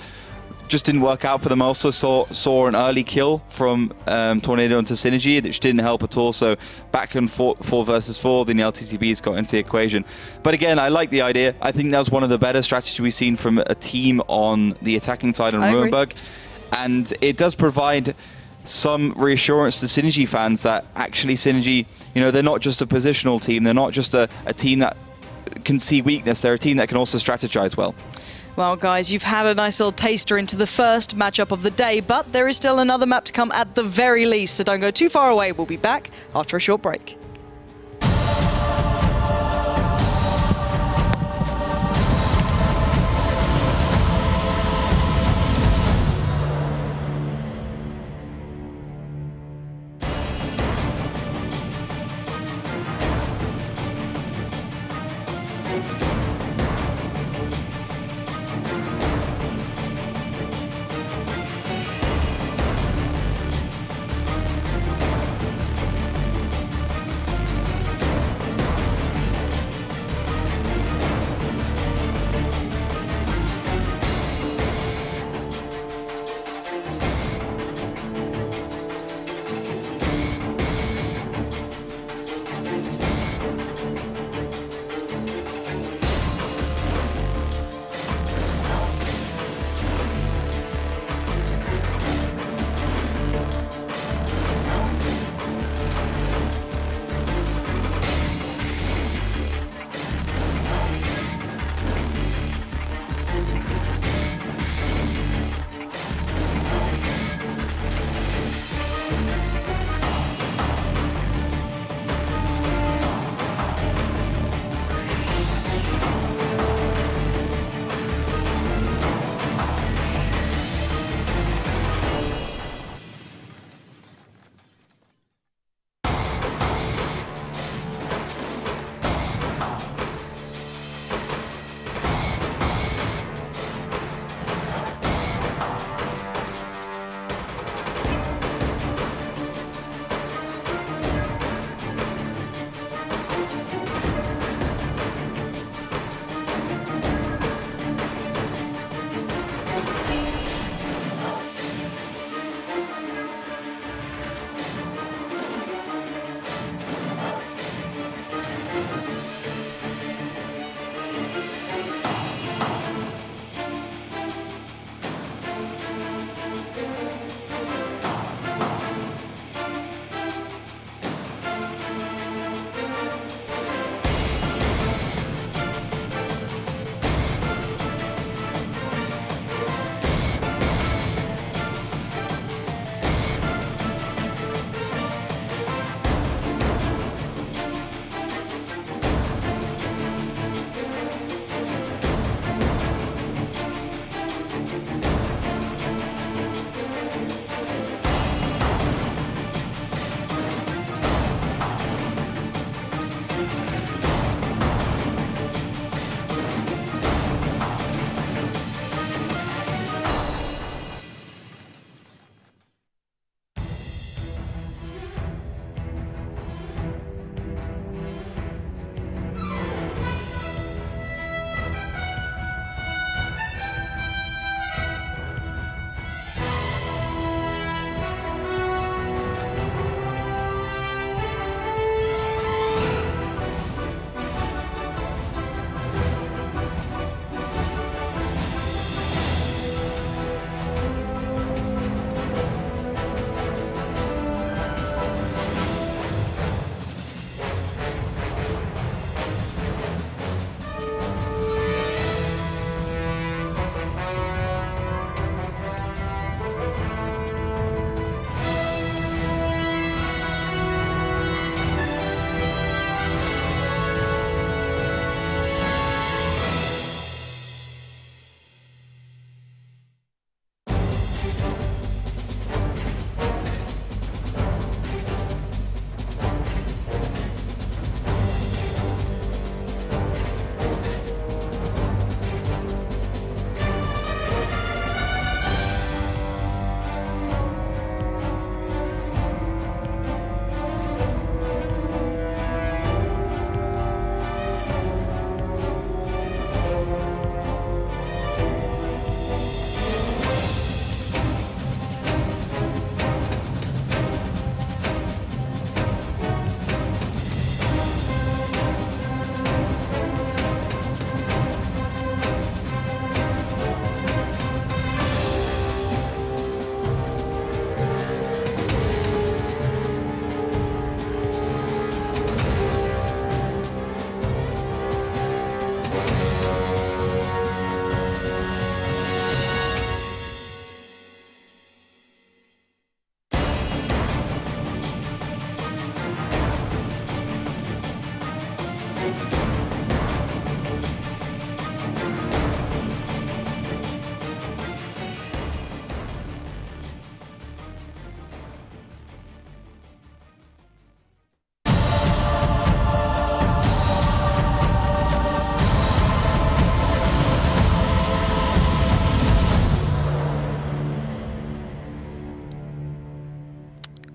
didn't work out for them. I also saw an early kill from Tornado into Synergy, which didn't help at all. So back and 4 versus 4, then the LTTBs got into the equation. But again, I like the idea. I think that was one of the better strategies we've seen from a team on the attacking side on Ruinberg. And it does provide some reassurance to Synergy fans that actually Synergy, you know, they're not just a positional team. They're not just a team that can see weakness. They're a team that can also strategize well. Well, guys, you've had a nice little taster into the first matchup of the day, but there is still another map to come at the very least, so don't go too far away. We'll be back after a short break.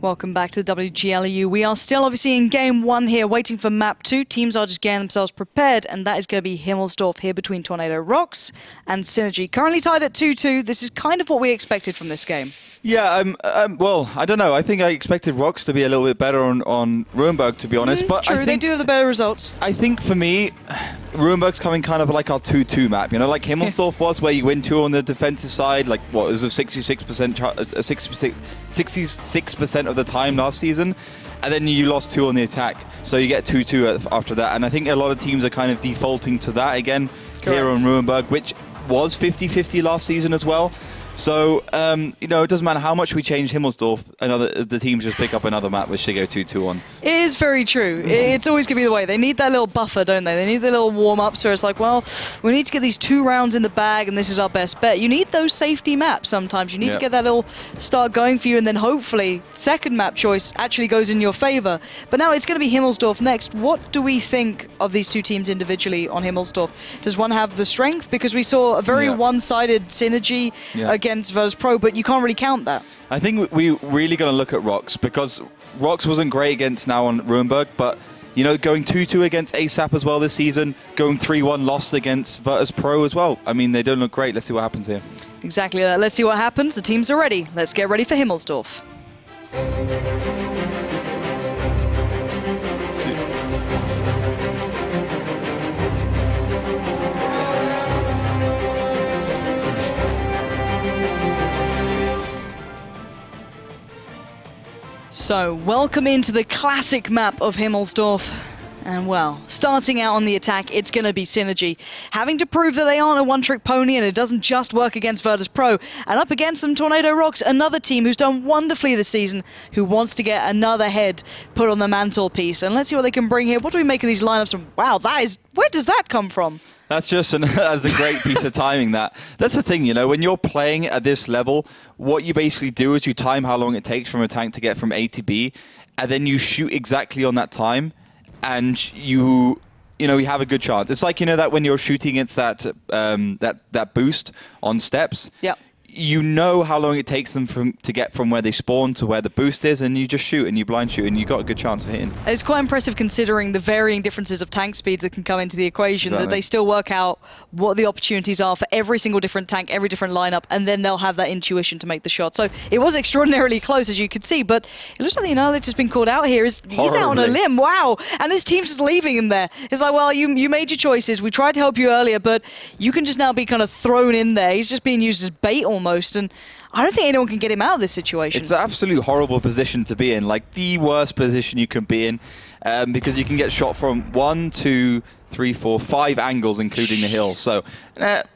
Welcome back to the WGLU. We are still obviously in game 1 here, waiting for map 2. Teams are just getting themselves prepared, and that is going to be Himmelsdorf here between Tornado Rocks and Synergy. Currently tied at 2-2. This is kind of what we expected from this game. Yeah, well, I don't know. I think I expected Rocks to be a little bit better on Ruinberg, to be honest. But true, I think, they do have the better results. I think for me, Ruinberg's coming kind of like our 2-2 map. You know, like Himmelsdorf was, where you win 2 on the defensive side. Like, what was a 66% of the time last season, and then you lost 2 on the attack. So you get 2-2 after that. And I think a lot of teams are kind of defaulting to that again. Correct. Here on Ruinberg, which was 50-50 last season as well. So, you know, it doesn't matter how much we change Himmelsdorf, the teams just pick up another map which they go 2-2 on. It is very true. It's always going to be the way. They need that little buffer, don't they? They need the little warm-ups where it's like, well, we need to get these 2 rounds in the bag and this is our best bet. You need those safety maps sometimes. You need to get that little start going for you, and then hopefully second map choice actually goes in your favor. But now it's going to be Himmelsdorf next. What do we think of these 2 teams individually on Himmelsdorf? Does one have the strength? Because we saw a very one-sided Synergy against Virtus Pro, but you can't really count that. I think we really got to look at Rocks, because Rocks wasn't great against now on Ruinberg, but you know, going 2-2 against ASAP as well this season, going 3-1 lost against Virtus Pro as well. I mean, they don't look great. Let's see what happens here. Exactly that. Let's see what happens. The teams are ready. Let's get ready for Himmelsdorf. So, welcome into the classic map of Himmelsdorf. And well, starting out on the attack, it's going to be Synergy, having to prove that they aren't a one-trick pony and it doesn't just work against Virtus Pro. And up against them, Tornado Rocks, another team who's done wonderfully this season, who wants to get another head put on the mantelpiece. And let's see what they can bring here. What do we make of these lineups? And wow, where does that come from? That's just that's a great piece of timing. That's the thing, you know, when you're playing at this level, what you basically do is you time how long it takes from a tank to get from A to B, and then you shoot exactly on that time, and you have a good chance. It's like, you know, that when you're shooting against that that boost on steps. Yep. You know how long it takes them to get from where they spawn to where the boost is, and you just shoot and you blind shoot and you got a good chance of hitting. It's quite impressive considering the varying differences of tank speeds that can come into the equation, that they still work out what the opportunities are for every single different tank, every different lineup, and then they'll have that intuition to make the shot. So it was extraordinarily close, as you could see, but it looks like the analytics has been called out here. He's out on a limb, wow, and his team's just leaving him there. It's like, well, you made your choices. We tried to help you earlier, but you can just now be kind of thrown in there. He's just being used as bait almost, and I don't think anyone can get him out of this situation. It's an absolute horrible position to be in, like the worst position you can be in, because you can get shot from 1, 2, 3, 4, 5 angles, including the hill. So,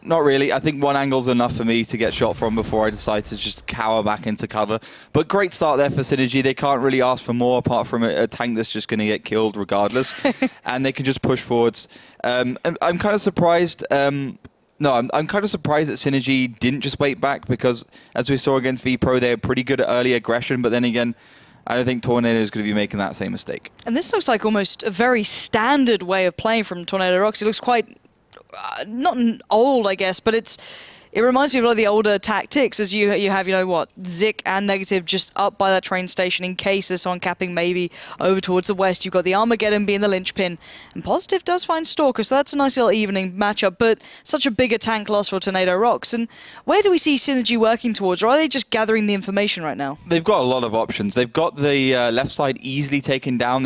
not really. I think 1 angle's enough for me to get shot from before I decide to just cower back into cover. But great start there for Synergy. They can't really ask for more apart from a tank that's just going to get killed regardless, and they can just push forwards. And I'm kind of surprised. No, I'm kind of surprised that Synergy didn't just wait back, because as we saw against V-Pro, they're pretty good at early aggression, but then again, I don't think Tornado is going to be making that same mistake. And this looks like almost a very standard way of playing from Tornado Rocks. It looks quite, not old, I guess, but it reminds me of a lot of the older tactics, as you have, you know what, Zik and Negative just up by that train station in case there's someone capping maybe over towards the west. You've got the Armageddon being the linchpin, and Positive does find Stalker, so that's a nice little evening matchup, but such a bigger tank loss for Tornado Rocks. And where do we see Synergy working towards, or are they just gathering the information right now? They've got a lot of options. They've got the left side easily taken down.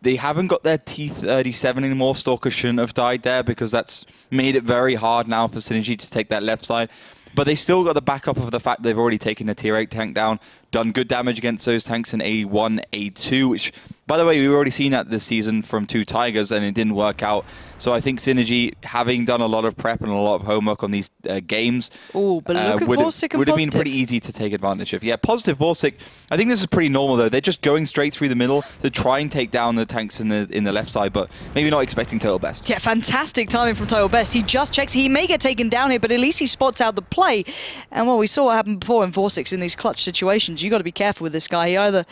They haven't got their T-37 anymore. Stalker shouldn't have died there, because that's made it very hard now for Synergy to take that left side. But they still got the backup of the fact they've already taken a tier 8 tank down, done good damage against those tanks in A1, A2, which, by the way, we've already seen that this season from 2 Tigers, and it didn't work out. So I think Synergy, having done a lot of prep and a lot of homework on these games, but look at Vorsic and would have been pretty easy to take advantage of. Yeah, Positive Vorsic, I think this is pretty normal, though. They're just going straight through the middle to try and take down the tanks in the left side, but maybe not expecting Total Best. Yeah, fantastic timing from Total Best. He just checks. He may get taken down here, but at least he spots out the play. play. And well, we saw what happened before in 4-6 in these clutch situations. You got to be careful with this guy. He either,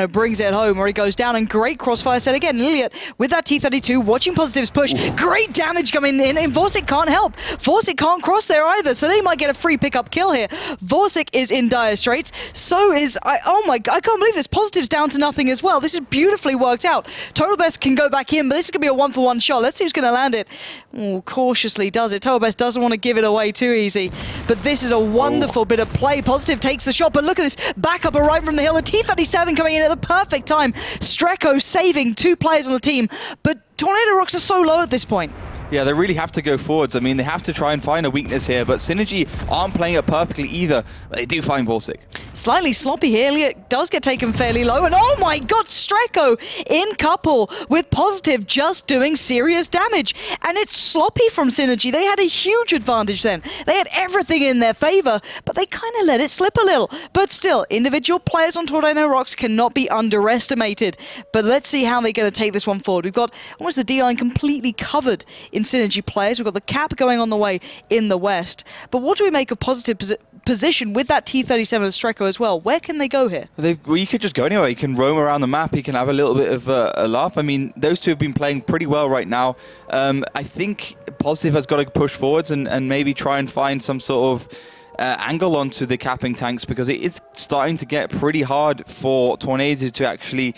brings it home or he goes down. And great crossfire set again. Liliot with that T32, watching Positive's push. Ooh. Great damage coming in, and Vorsic can't help. Vorsic can't cross there either, so they might get a free pickup kill here. Vorsic is in dire straits. So is, oh my God, I can't believe this. Positive's down to nothing as well. This is beautifully worked out. Total Best can go back in, but this is going to be a 1-for-1 shot. Let's see who's going to land it. Ooh, cautiously does it. Total Best doesn't want to give it away too easy, but this is a wonderful bit of play. Positive takes the shot, but look at this backup right from the hill. The T37 coming in at the perfect time. Streko saving 2 players on the team, but Tornado Rocks are so low at this point. Yeah, they really have to go forwards. I mean, they have to try and find a weakness here, but Synergy aren't playing it perfectly either. But they do find Vorsic. Slightly sloppy here. Elliot does get taken fairly low, and oh my God, Streko in couple with Positive just doing serious damage. And it's sloppy from Synergy. They had a huge advantage then. They had everything in their favor, but they kind of let it slip a little. But still, individual players on Tornado Rocks cannot be underestimated. But let's see how they're going to take this one forward. We've got almost the D-line completely covered in Synergy players. We've got the cap going on the way in the west. But what do we make of Positive position with that T37 and Streko as well? Where can they go here? Well, you could just go anywhere. You can roam around the map. You can have a little bit of a laugh. I mean, those two have been playing pretty well right now. I think Positive has got to push forwards and maybe try and find some sort of angle onto the capping tanks, because it's starting to get pretty hard for Tornado to actually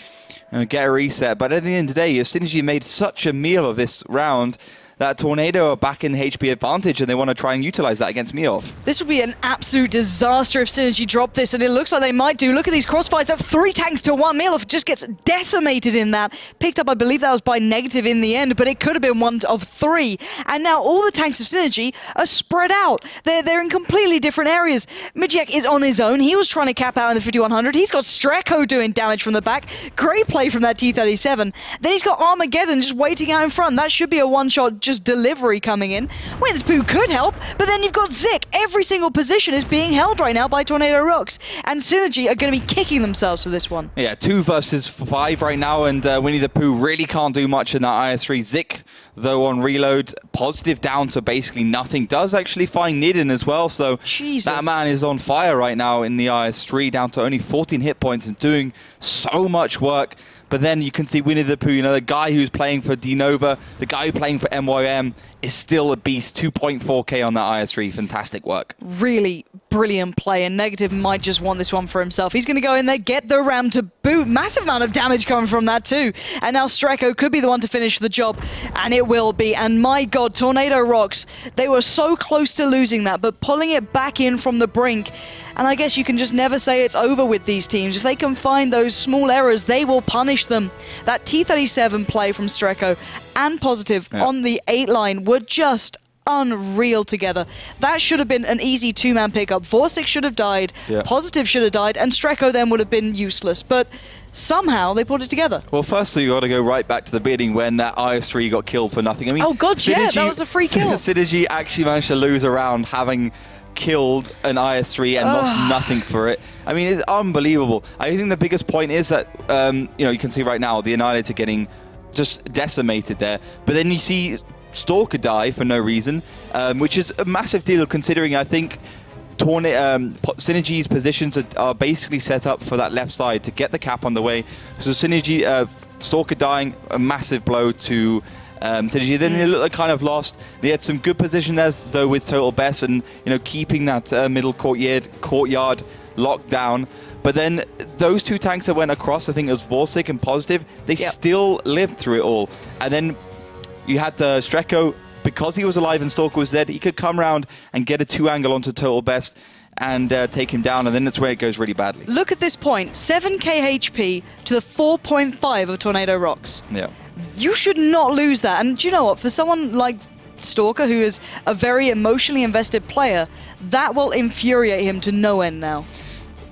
get a reset. But at the end of the day, Synergy made such a meal of this round that Tornado are back in the HP advantage, and they want to try and utilize that against Meoff. This would be an absolute disaster if Synergy dropped this, and it looks like they might do. Look at these crossfires. That's 3 tanks to 1. Meoff just gets decimated in that. Picked up, I believe that was by Negative in the end, but it could have been 1 of 3. And now all the tanks of Synergy are spread out. They're in completely different areas. Midjek is on his own. He was trying to cap out in the 5100. He's got Streko doing damage from the back. Great play from that T37. Then he's got Armageddon just waiting out in front. That should be a one-shot just delivery coming in. Witherspoon could help, but then you've got Zik. Every single position is being held right now by Tornado Rocks, and Synergy are going to be kicking themselves for this one. Yeah, 2 versus 5 right now, and Winnie the Pooh really can't do much in that IS3. Zik, though, on reload, Positive down to basically nothing. Does actually find Nidin as well, so Jesus. That man is on fire right now in the IS3, down to only 14 hit points and doing so much work. But then you can see Winnie the Pooh, the guy who's playing for D-Nova, the guy who's playing for MYM, is still a beast. 2.4k on that IS3. Fantastic work. Really brilliant play, and Negative might just want this one for himself. He's going to go in there, get the ram to boot. Massive amount of damage coming from that too. And now Streko could be the one to finish the job, and it will be. And my God, Tornado Rocks, they were so close to losing that, but pulling it back in from the brink. And I guess you can just never say it's over with these teams. If they can find those small errors, they will punish them. That T37 play from Streko and Positive on the 8 line were just unreal together. That should have been an easy 2-man pickup. Vorsic should have died, Positive should have died, and Streko then would have been useless. But somehow they put it together. Well, firstly, you got to go right back to the beginning when that IS3 got killed for nothing. I mean, oh God, Synergy, yeah, that was a free kill. Synergy actually managed to lose a round having killed an IS3 and lost nothing for it. I mean, it's unbelievable. I think the biggest point is that, you can see right now the Annihilator getting just decimated there. But then you see Stalker die for no reason, which is a massive deal considering I think Synergy's positions are basically set up for that left side to get the cap on the way. So Synergy, Stalker dying, a massive blow to Synergy. Then they looked like kind of lost. They had some good position there, though, with Total Best and keeping that middle courtyard locked down. But then those 2 tanks that went across, I think it was Vorsic and Positive, they still lived through it all. And then you had Streko, because he was alive and Stalker was dead, he could come around and get a 2-angle onto Total Best and take him down, and then that's where it goes really badly. Look at this point, 7k HP to the 4.5 of Tornado Rocks. Yeah. You should not lose that. And do you know what? For someone like Stalker, who is a very emotionally invested player, that will infuriate him to no end now.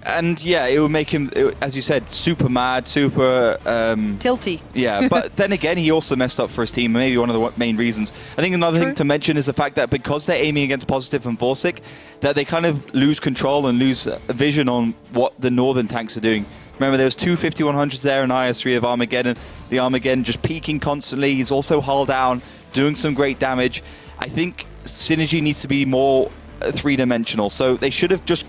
And yeah, it will make him, as you said, super mad, super tilty. Yeah, but then again, he also messed up for his team. Maybe one of the main reasons. I think another thing to mention is the fact that because they're aiming against Positive and Vorsic, that they kind of lose control and lose vision on what the northern tanks are doing. Remember, there was 2 5100s there and IS3 of Armageddon. The Armageddon just peaking constantly. He's also hull down, doing some great damage. I think Synergy needs to be more three-dimensional. So they should have got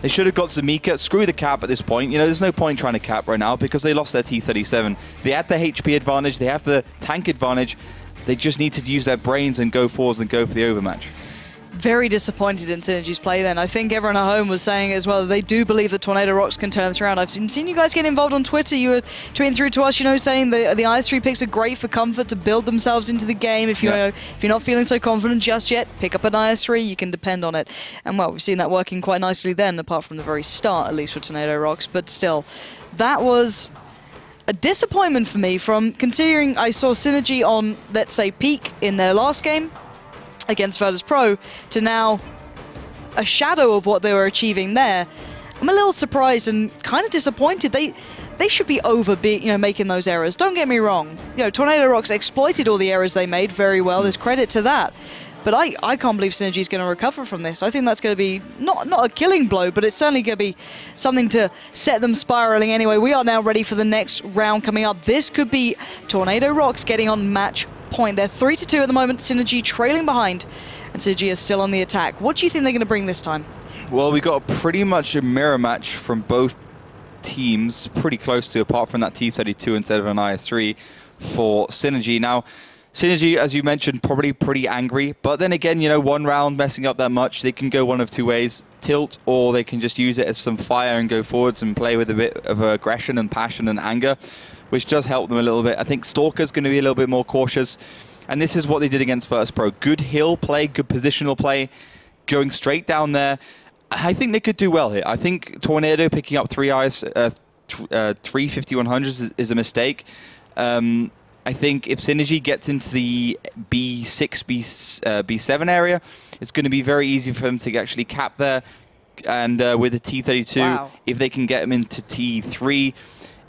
Zamika. Screw the cap at this point. You know, there's no point trying to cap right now because they lost their T-37. They had the HP advantage. They have the tank advantage. They just need to use their brains and go forwards and go for the overmatch. Very disappointed in Synergy's play then. I think everyone at home was saying as well that they do believe that Tornado Rocks can turn this around. I've seen you guys get involved on Twitter. You were tweeting through to us, you know, saying the IS3 picks are great for comfort to build themselves into the game. If you're not feeling so confident just yet, pick up an IS3, you can depend on it. And well, we've seen that working quite nicely then, apart from the very start, at least for Tornado Rocks. But still, that was a disappointment for me, from considering I saw Synergy on, let's say, peak in their last game against Virtus Pro, to now a shadow of what they were achieving there. I'm a little surprised and kind of disappointed. They should be over making those errors. Don't get me wrong. You know, Tornado Rocks exploited all the errors they made very well. There's credit to that. But I can't believe Synergy's going to recover from this. I think that's going to be not a killing blow, but it's certainly going to be something to set them spiraling anyway. We are now ready for the next round coming up. This could be Tornado Rocks getting on match point. They're 3-2 at the moment. Synergy trailing behind, and Synergy is still on the attack. What do you think they're going to bring this time? Well, we got pretty much a mirror match from both teams, pretty close to, apart from that T-32 instead of an IS-3 for Synergy. Now, Synergy, as you mentioned, probably pretty angry, but then again, you know, one round messing up that much, they can go one of two ways: tilt, or they can just use it as some fire and go forwards and play with a bit of aggression and passion and anger, which does help them a little bit. I think Stalker's going to be a little bit more cautious, and this is what they did against Virtus Pro. Good hill play, good positional play, going straight down there. I think they could do well here. I think Tornado picking up three 5100s is a mistake. I think if Synergy gets into the B6, B7 area, it's going to be very easy for them to actually cap there. And with the T-32, if they can get them into T3,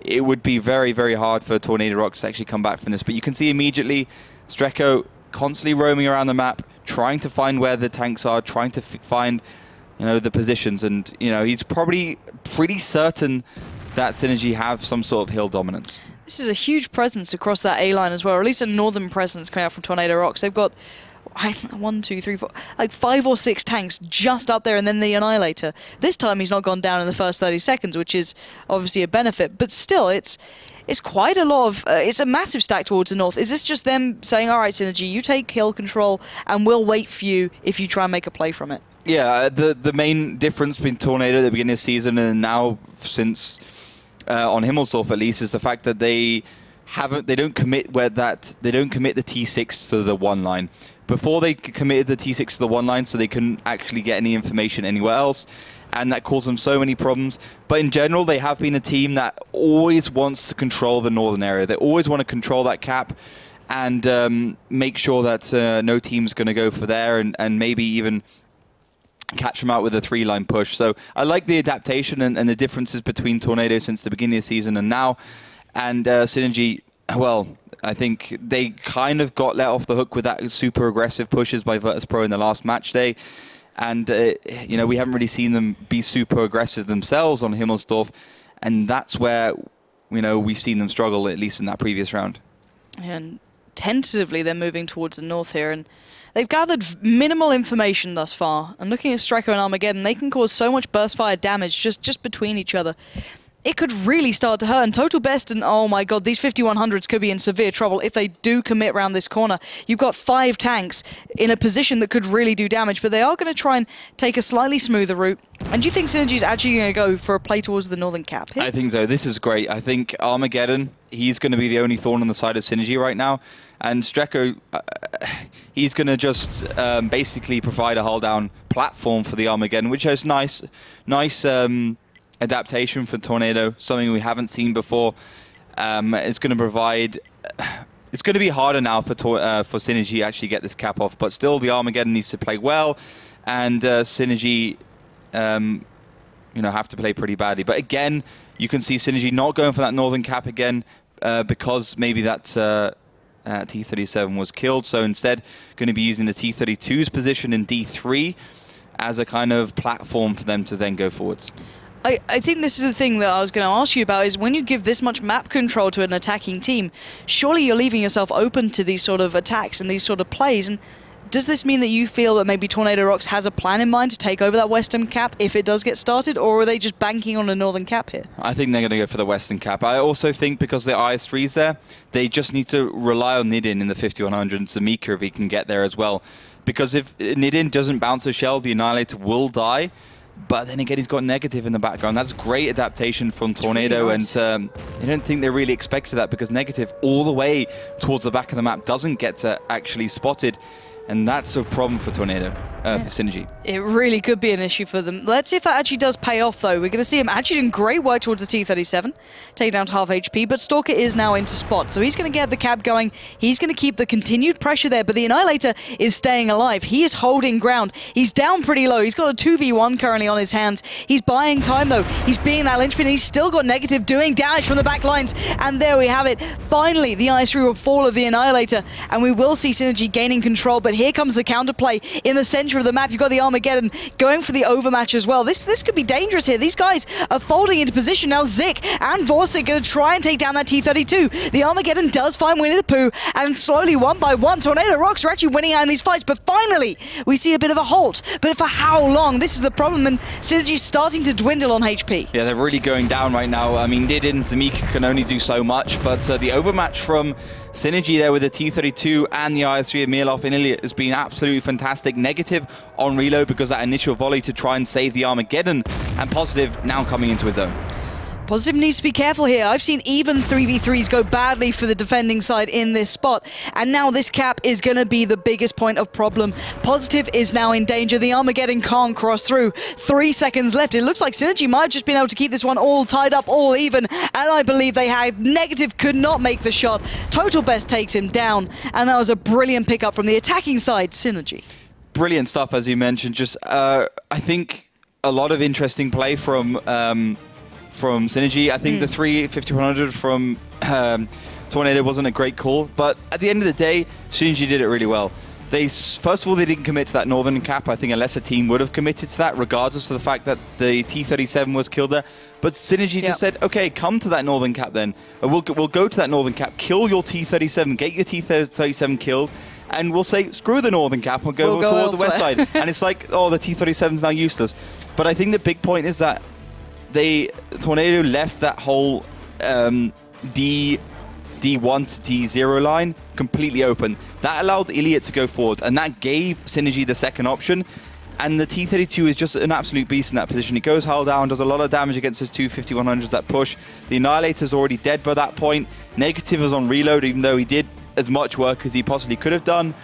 it would be very, very hard for Tornado Rocks to actually come back from this. But you can see immediately Streko constantly roaming around the map, trying to find where the tanks are, trying to find, you know, the positions. And, you know, he's probably pretty certain that Synergy have some sort of hill dominance. This is a huge presence across that A line as well, or at least a northern presence coming out from Tornado Rocks. They've got 1, 2, 3, 4, like 5 or 6 tanks just up there, and then the Annihilator. This time he's not gone down in the first 30 seconds, which is obviously a benefit, but still, it's quite a lot of, it's a massive stack towards the north. Is this just them saying, all right, Synergy, you take hill control, and we'll wait for you if you try and make a play from it? Yeah, the main difference between Tornado at the beginning of the season and now, since on Himmelsdorf at least, is the fact that they don't commit the T6 to the one line. Before, they committed the T6 to the one line, so they couldn't actually get any information anywhere else, and that caused them so many problems. But in general, they have been a team that always wants to control the northern area. They always want to control that cap and make sure that no team's going to go for there, and maybe even catch them out with a 3-line push. So I like the adaptation and the differences between Tornado since the beginning of the season and now. And Synergy, well, I think they kind of got let off the hook with that super aggressive pushes by Virtus Pro in the last match day. And, you know, we haven't really seen them be super aggressive themselves on Himmelsdorf. And that's where, you know, we've seen them struggle, at least in that previous round. And tentatively, they're moving towards the north here. And they've gathered minimal information thus far. And looking at Streko and Armageddon, they can cause so much burst fire damage just between each other. It could really start to hurt. And Total Best, and oh my god, these 5100s could be in severe trouble if they do commit around this corner. You've got 5 tanks in a position that could really do damage, but they are going to try and take a slightly smoother route. And do you think Synergy's actually going to go for a play towards the northern cap here? I think so. This is great. I think Armageddon, he's going to be the only thorn on the side of Synergy right now. And Streko, he's going to just basically provide a hull-down platform for the Armageddon, which is nice adaptation for Tornado, something we haven't seen before. It's going to provide... It's going to be harder now for Synergy to actually get this cap off, but still the Armageddon needs to play well, and Synergy you know, have to play pretty badly. But again, you can see Synergy not going for that northern cap again because maybe that T-37 was killed, so instead going to be using the T-32's position in D3 as a kind of platform for them to then go forwards. I think this is the thing that I was going to ask you about, is when you give this much map control to an attacking team, surely you're leaving yourself open to these sort of attacks and these sort of plays. And Does this mean that you feel that maybe Tornado Rocks has a plan in mind to take over that Western cap if it does get started, or are they just banking on a Northern cap here? I think they're going to go for the Western cap. I also think because the IS3's there, they just need to rely on Nidin in the 5100 and Zamika if he can get there as well. Because if Nidin doesn't bounce a shell, the Annihilator will die. But then again, he's got Negative in the background. That's great adaptation from Tornado, really nice. And I don't think they really expected that because Negative all the way towards the back of the map doesn't get actually spotted. And that's a problem for Tornado, for Synergy. It really could be an issue for them. Let's see if that actually does pay off, though. We're going to see him actually doing great work towards the T-37, taking down to half HP, but Stalker is now into spot, so he's going to get the cab going. He's going to keep the continued pressure there, but the Annihilator is staying alive. He is holding ground. He's down pretty low. He's got a 2v1 currently on his hands. He's buying time, though. He's being that linchpin. He's still got Negative doing damage from the back lines, and there we have it. Finally, the IS3 will fall of the Annihilator, and we will see Synergy gaining control, but here comes the counterplay in the center of the map. You've got the Armageddon going for the overmatch as well. This could be dangerous here. These guys are folding into position now. Zik and Vorsic going to try and take down that T-32. The Armageddon does find Winnie the Pooh, and slowly, one by one, Tornado Rocks are actually winning out in these fights, but finally, we see a bit of a halt. But for how long? This is the problem, and Synergy's starting to dwindle on HP. Yeah, they're really going down right now. I mean, Nidin and Zamika can only do so much, but the overmatch from Synergy there with the T-32 and the IS-3 of Mirloff and Iliot has been absolutely fantastic. Negative on reload because that initial volley to try and save the Armageddon, and Positive now coming into his own. Positive needs to be careful here. I've seen even 3v3s go badly for the defending side in this spot, and now this cap is going to be the biggest point of problem. Positive is now in danger. The Armageddon can't cross through. 3 seconds left. It looks like Synergy might have just been able to keep this one all tied up, all even, and I believe they had. Negative could not make the shot. Total Best takes him down, and that was a brilliant pickup from the attacking side, Synergy. Brilliant stuff, as you mentioned. Just, I think a lot of interesting play from Synergy. I think the 5100 from Tornado wasn't a great call, but at the end of the day, Synergy did it really well. First of all, they didn't commit to that Northern cap. I think a lesser team would have committed to that, regardless of the fact that the T-37 was killed there. But Synergy just said, okay, come to that Northern cap then. We'll go to that Northern cap, kill your T-37, get your T-37 killed, and we'll say, screw the Northern cap, we'll go towards the west side. And it's like, oh, the T-37's now useless. But I think the big point is that Tornado left that whole D1 to D0 line completely open. That allowed Iliot to go forward, and that gave Synergy the second option. And the T-32 is just an absolute beast in that position. It goes hull down, does a lot of damage against his two 5100s that push. The Annihilator's already dead by that point. Negative is on reload, even though he did as much work as he possibly could have done.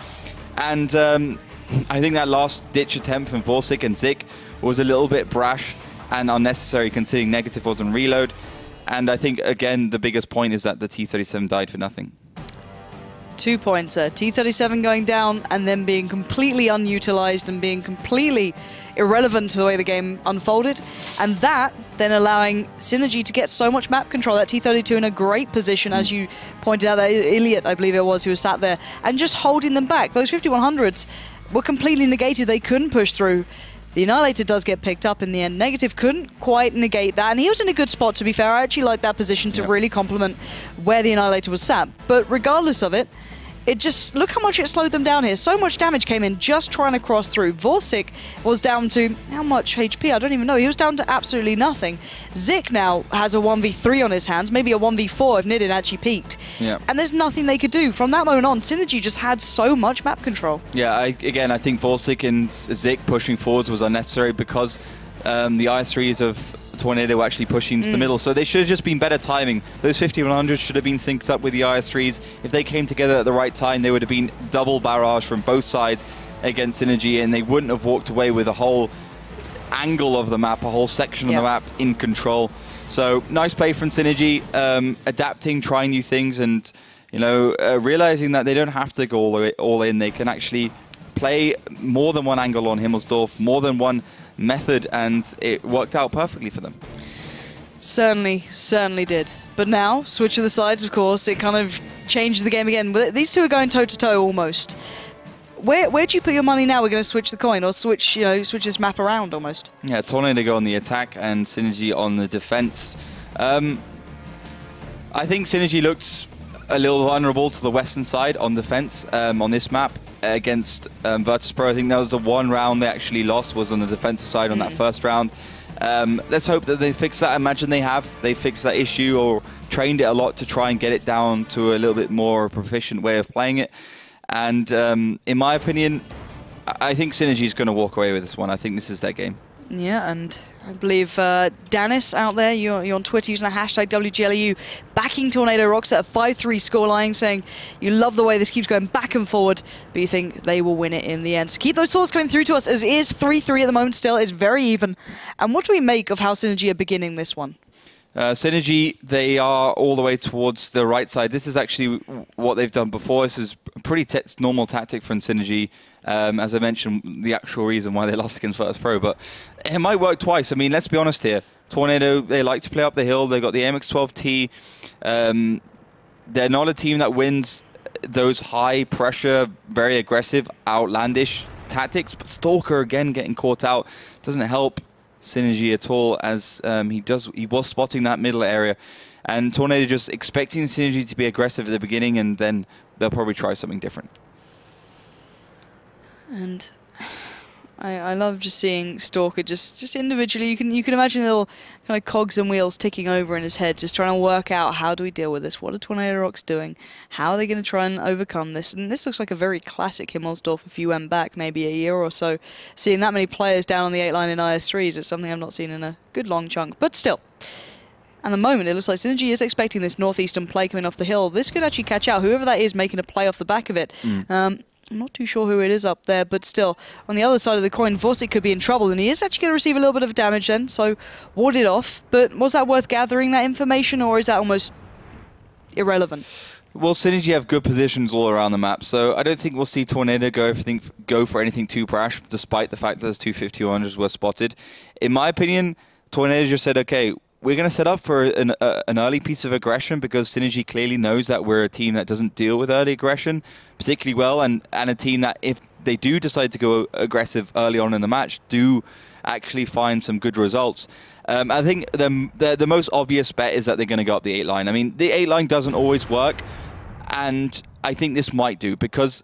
And I think that last ditch attempt from Vorsic and Zik was a little bit brash and unnecessary, considering Negative was on reload. And I think, again, the biggest point is that the T-37 died for nothing. 2 points there. T-37 going down and then being completely unutilized and being completely irrelevant to the way the game unfolded. And that then allowing Synergy to get so much map control. That T-32 in a great position, as you pointed out, that Iliot, I believe it was, who was sat there, and just holding them back. Those 5100s were completely negated. They couldn't push through. The Annihilator does get picked up in the end. Negative couldn't quite negate that, and he was in a good spot, to be fair. I actually like that position to really complement where the Annihilator was sat. But regardless of it, it just, look how much it slowed them down here. So much damage came in just trying to cross through. Vorsic was down to, how much HP? I don't even know. He was down to absolutely nothing. Zik now has a 1v3 on his hands, maybe a 1v4 if Nidin actually peaked. Yeah. And there's nothing they could do. From that moment on, Synergy just had so much map control. Yeah, again, I think Vorsic and Zik pushing forwards was unnecessary because the IS-3s of Tornado actually pushing to the middle, so they should have just been better timing. Those 5100s should have been synced up with the IS-3s. If they came together at the right time, they would have been double barrage from both sides against Synergy, and they wouldn't have walked away with a whole angle of the map, a whole section of the map in control. So nice play from Synergy, adapting, trying new things, and realizing that they don't have to go all in. They can actually play more than one angle on Himmelsdorf, more than one method, and it worked out perfectly for them. Certainly did. But now, switch of the sides, of course, it kind of changes the game again. But these two are going toe-to-toe almost. Where do you put your money now? We're going to switch the coin, or switch this map around almost. Yeah, Tornado go on the attack and Synergy on the defense. I think Synergy looked a little vulnerable to the western side on defense on this map. against Virtus.pro. I think that was the one round they actually lost, was on the defensive side on that first round. Let's hope that they fix that. Imagine they fixed that issue or trained it a lot to try and get it down to a little bit more proficient way of playing it. And in my opinion, I think Synergy is going to walk away with this one. I think this is their game. Yeah, and I believe Danis out there, you're on Twitter using the hashtag WGLEU, backing Tornado Rocks at a 5-3 scoreline, saying you love the way this keeps going back and forward, but you think they will win it in the end. So keep those thoughts coming through to us, as it is 3-3 at the moment still. It's very even. And what do we make of how Synergy are beginning this one? Synergy, they are all the way towards the right side. This is actually what they've done before. This is a pretty normal tactic from Synergy. As I mentioned, the actual reason why they lost against Virtus.pro, but it might work twice. I mean, let's be honest here. Tornado, they like to play up the hill. They've got the MX-12T. They're not a team that wins those high pressure, very aggressive, outlandish tactics, but Stalker, again, getting caught out doesn't help Synergy at all, as he was spotting that middle area, and Tornado just expecting Synergy to be aggressive at the beginning, and then they'll probably try something different. And I love just seeing Stalker just individually. You can imagine little kind of cogs and wheels ticking over in his head, just trying to work out, how do we deal with this? What are Tornado Rocks doing? How are they going to try and overcome this? And this looks like a very classic Himmelsdorf if you went back maybe a year or so. Seeing that many players down on the 8 line in IS3s is something I've not seen in a good long chunk. But still, at the moment, it looks like Synergy is expecting this northeastern play coming off the hill. This could actually catch out whoever that is making a play off the back of it. I'm not too sure who it is up there, but still, on the other side of the coin, Vorsic could be in trouble, and he is actually going to receive a little bit of damage then, so ward it off. But was that worth gathering, that information, or is that almost irrelevant? Well, Synergy have good positions all around the map, so I don't think we'll see Tornado go for anything too brash, despite the fact that those 250-100s were spotted. In my opinion, Tornado just said, okay, we're going to set up for an early piece of aggression, because Synergy clearly knows that we're a team that doesn't deal with early aggression particularly well, and a team that, if they do decide to go aggressive early on in the match, do actually find some good results. I think the most obvious bet is that they're going to go up the 8 line. I mean, the 8 line doesn't always work, and I think this might do, because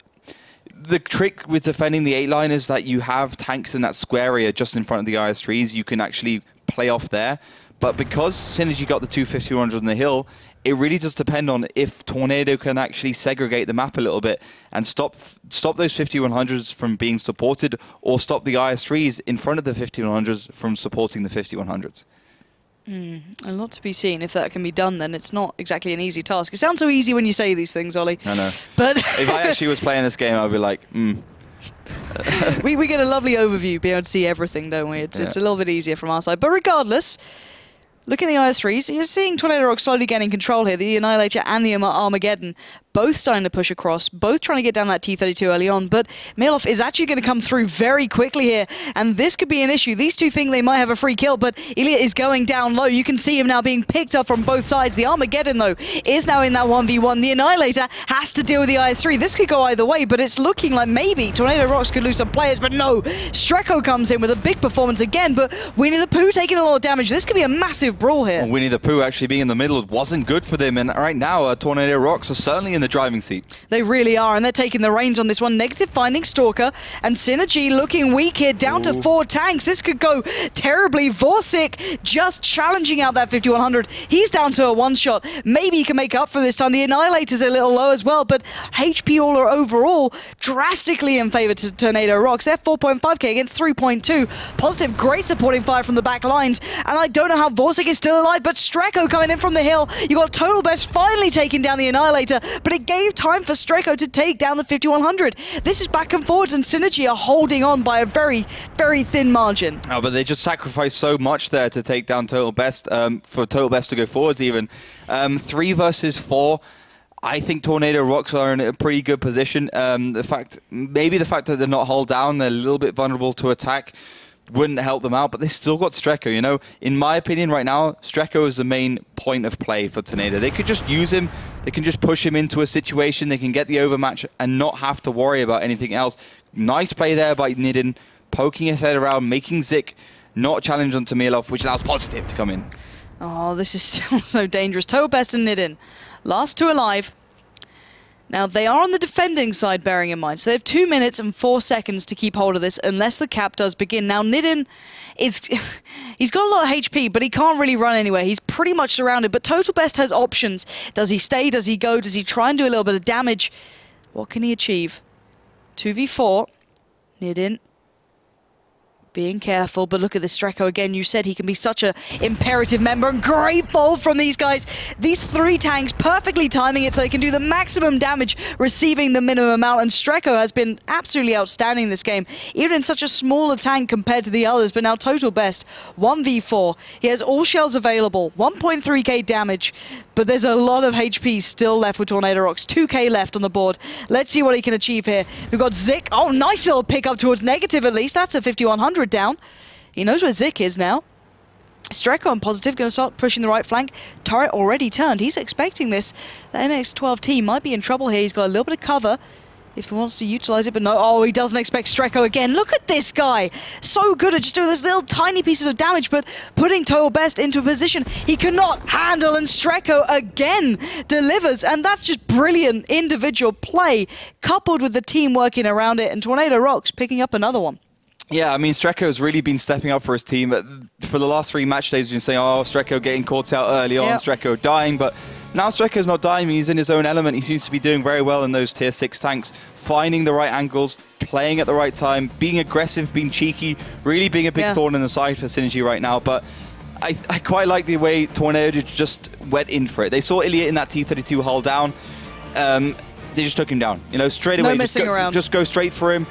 the trick with defending the 8 line is that you have tanks in that square area just in front of the IS3s. You can actually play off there. But because Synergy got the 250-100 on the hill, it really does depend on if Tornado can actually segregate the map a little bit and stop those 50-100s from being supported, or stop the IS3s in front of the 50-100s from supporting the 50-100s. A lot to be seen. If that can be done, then it's not exactly an easy task. It sounds so easy when you say these things, Ollie. I know. But if I actually was playing this game, I'd be like, we get a lovely overview, being able to see everything, don't we? It's a little bit easier from our side. But regardless, looking at the IS3s, you're seeing Tornado Rock slowly gaining control here. The Annihilator and the Armageddon both starting to push across, both trying to get down that T-32 early on, but Milov is actually going to come through very quickly here, and this could be an issue. These two think they might have a free kill, but Ilya is going down low. You can see him now being picked up from both sides. The Armageddon, though, is now in that 1v1. The Annihilator has to deal with the IS3. This could go either way, but it's looking like maybe Tornado Rocks could lose some players, but no. Streko comes in with a big performance again, but Winnie the Pooh taking a lot of damage. This could be a massive brawl here. Well, Winnie the Pooh actually being in the middle wasn't good for them, and right now, Tornado Rocks are certainly in the driving seat. They really are, and they're taking the reins on this one. Negative finding Stalker, and Synergy looking weak here, down to 4 tanks. This could go terribly. Vorsic just challenging out that 5100. He's down to a one-shot. Maybe he can make up for this time. The Annihilator's a little low as well, but HP all are overall drastically in favor to Tornado Rocks. They're 4.5k against 3.2. Positive, great supporting fire from the back lines, and I don't know how Vorsic is still alive, but Streko coming in from the hill. You got Total Best finally taking down the Annihilator, but it gave time for Streko to take down the 5100. This is back and forwards, and Synergy are holding on by a very, very thin margin. Oh, but they just sacrificed so much there to take down Total Best, for Total Best to go forwards even. 3 versus 4. I think Tornado Rocks are in a pretty good position. Maybe the fact that they're not hull down, they're a little bit vulnerable to attack, wouldn't help them out, but they still got Streko, you know? In my opinion right now, Streko is the main point of play for Tornado. They could just use him, they can just push him into a situation, they can get the overmatch and not have to worry about anything else. Nice play there by Nidin, poking his head around, making Zik not challenge onto Milov, which allows Positive to come in. Oh, this is still so dangerous. Total Best and Nidin, last 2 alive. Now, they are on the defending side, bearing in mind. So they have 2 minutes and 4 seconds to keep hold of this unless the cap does begin. Now, Nidin he's got a lot of HP, but he can't really run anywhere. He's pretty much surrounded, but Total Best has options. Does he stay? Does he go? Does he try and do a little bit of damage? What can he achieve? 2v4. Nidin being careful, but look at this Streko again. You said he can be such a imperative member, and great fold from these guys. These 3 tanks perfectly timing it so they can do the maximum damage, receiving the minimum amount, and Streko has been absolutely outstanding this game, even in such a smaller tank compared to the others. But now Total Best, 1v4. He has all shells available, 1.3k damage, but there's a lot of HP still left with Tornado Rocks. 2k left on the board. Let's see what he can achieve here. We've got Zik. Oh, nice little pick up towards negative at least. That's a 5100 down. He knows where Zik is now. Streko on positive, going to start pushing the right flank. Turret already turned. He's expecting this. The MX-12T might be in trouble here. He's got a little bit of cover if he wants to utilize it, but no. Oh, he doesn't expect Streko again. Look at this guy. So good at just doing those little tiny pieces of damage, but putting Total Best into a position he cannot handle, and Streko again delivers, and that's just brilliant individual play, coupled with the team working around it, and Tornado Rocks picking up another one. Yeah, I mean, Streko has really been stepping up for his team. For the last 3 match days, we've been saying, oh, Streko getting caught out early on, Streko dying, but now Streko's not dying, he's in his own element. He seems to be doing very well in those tier 6 tanks, finding the right angles, playing at the right time, being aggressive, being cheeky, really being a big thorn in the side for Synergy right now. But I quite like the way Tornado just went in for it. They saw Iliot in that T-32 hull down. They just took him down, you know, straight away. No messing around. Just go straight for him.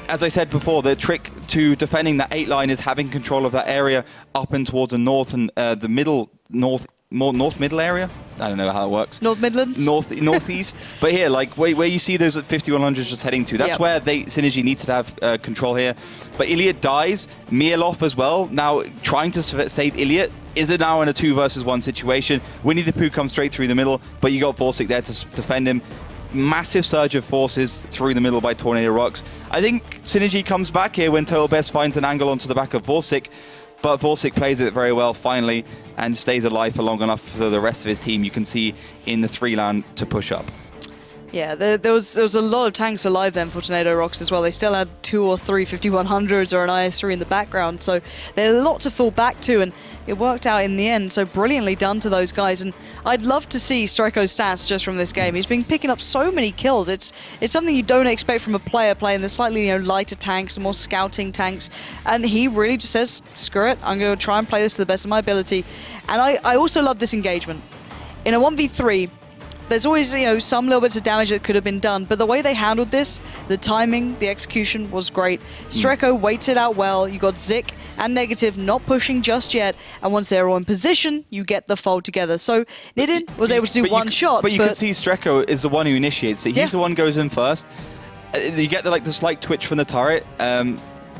As I said before, the trick to defending that 8 line is having control of that area up and towards the north and the middle, north middle area. I don't know how it works. North Midlands? Northeast. But here, like where you see those at 5100s just heading to, that's where Synergy needs to have control here. But Iliot dies, Mieloff as well, now trying to save Iliot. Is it now in a 2 versus 1 situation? Winnie the Pooh comes straight through the middle, but you got Vorsic there to defend him. Massive surge of forces through the middle by Tornado Rocks. I think Synergy comes back here when Total Best finds an angle onto the back of Vorsic, but Vorsic plays it very well finally and stays alive for long enough for the rest of his team, you can see in the 3-land, to push up. Yeah, there was a lot of tanks alive then for Tornado Rocks as well. They still had 2 or 3 5100s or an IS-3 in the background, so they had a lot to fall back to, and it worked out in the end. So brilliantly done to those guys, and I'd love to see Streko's stats just from this game. He's been picking up so many kills. It's something you don't expect from a player playing the slightly lighter tanks, more scouting tanks, and he really just says, screw it, I'm going to try and play this to the best of my ability. And I also love this engagement. In a 1v3, there's always, some little bits of damage that could have been done, but the way they handled this, the timing, the execution was great. Streko waits it out well. You got Zik and Negative not pushing just yet, and once they're all in position, you get the fold together. So Nidin was able to do one shot. But you can see Streko is the one who initiates it. He's the one who goes in first. You get the slight twitch from the turret.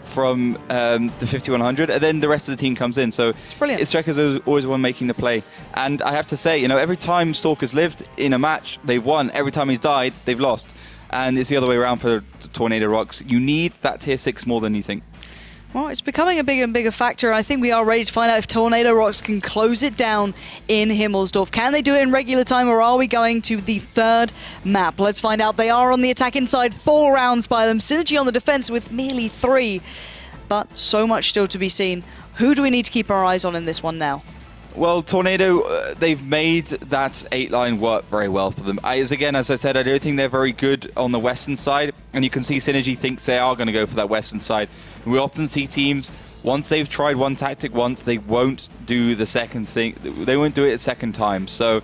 From the 5100, and then the rest of the team comes in. So Streko's always the one making the play. And I have to say, every time Stalker's lived in a match, they've won. Every time he's died, they've lost. And it's the other way around for Tornado Rocks. You need that tier 6 more than you think. Well, it's becoming a bigger and bigger factor. I think we are ready to find out if Tornado Rocks can close it down in Himmelsdorf. Can they do it in regular time, or are we going to the 3rd map? Let's find out. They are on the attack inside, 4 rounds by them. Synergy on the defense with merely 3. But so much still to be seen. Who do we need to keep our eyes on in this one now? Well, Tornado, they've made that 8 line work very well for them. As I said, I don't think they're very good on the western side, and you can see Synergy thinks they are going to go for that western side. We often see teams, once they've tried one tactic once, they won't do the second thing. They won't do it a second time. So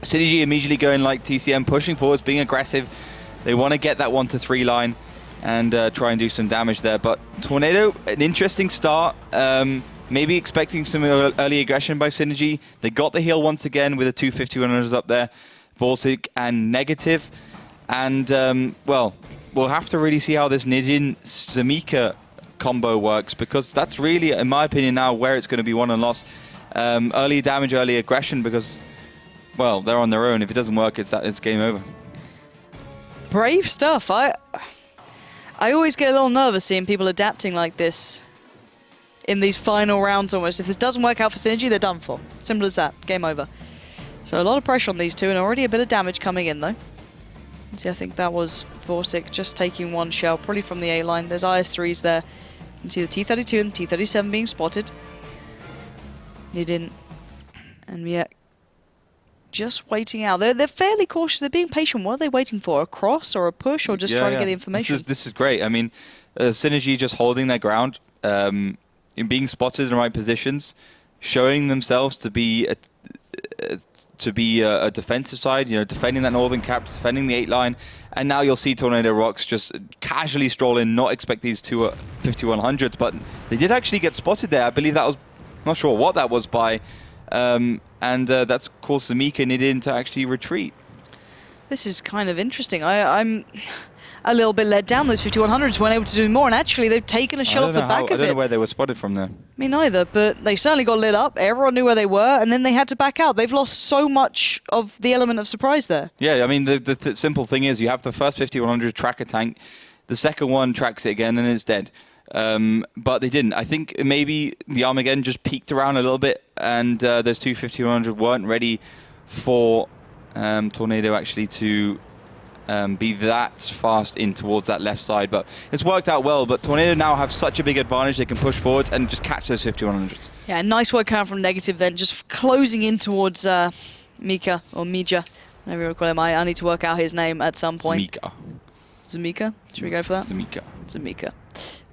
Synergy immediately going like TCM, pushing forwards, being aggressive. They want to get that 1 to 3 line and try and do some damage there. But Tornado, an interesting start. Maybe expecting some early aggression by Synergy. They got the heal once again with the 2 5100s up there, Vorsic and Negative. And, well, we'll have to really see how this Nidin-Zamika combo works, because that's really, in my opinion now, where it's going to be won and lost. Early damage, early aggression, because, well, they're on their own. If it doesn't work, it's game over. Brave stuff. I always get a little nervous seeing people adapting like this in these final rounds almost. If this doesn't work out for Synergy, they're done for. Simple as that. Game over. So a lot of pressure on these two, and already a bit of damage coming in, though. See, I think that was Vorsic just taking one shell, probably from the A line. There's IS-3s there. You can see the T-32 and the T-37 being spotted. Nidin and Miek just waiting out. They're fairly cautious. They're being patient. What are they waiting for? A cross or a push, or just trying to get the information? This is great. I mean, Synergy just holding their ground, in being spotted in the right positions, showing themselves to be a defensive side, you know, defending that northern cap, defending the 8 line, and now you'll see Tornado Rocks just casually stroll in, not expect these two 5100s, but they did actually get spotted there. I believe that was, not sure what that was by, and that's caused Zamika and Nidin to actually retreat. This is kind of interesting. I'm a little bit let down. Those 5100s weren't able to do more, and actually they've taken a shot off the back of it. I don't know where they were spotted from there. Me neither, but they certainly got lit up. Everyone knew where they were, and then they had to back out. They've lost so much of the element of surprise there. Yeah, I mean, the simple thing is you have the first 5100 track a tank, the second one tracks it again, and it's dead. But they didn't. I think maybe the Armageddon just peaked around a little bit, and those two 5100 weren't ready for Tornado actually to be that fast in towards that left side. But it's worked out well. But Tornado now have such a big advantage. They can push forwards and just catch those 5100s. Yeah, nice work out from Negative then, just closing in towards Mika, or Mija, whatever you want to call him. I need to work out his name at some point. Zamika. Should we go for that? Zamika.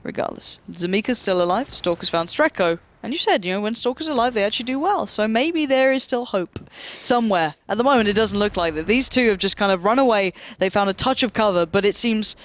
Regardless. Zamika's still alive. Stalker's found Streko. And you said, you know, when Stalker's alive, they actually do well. So maybe there is still hope somewhere. At the moment, it doesn't look like that. These two have just kind of run away. They found a touch of cover, but it seems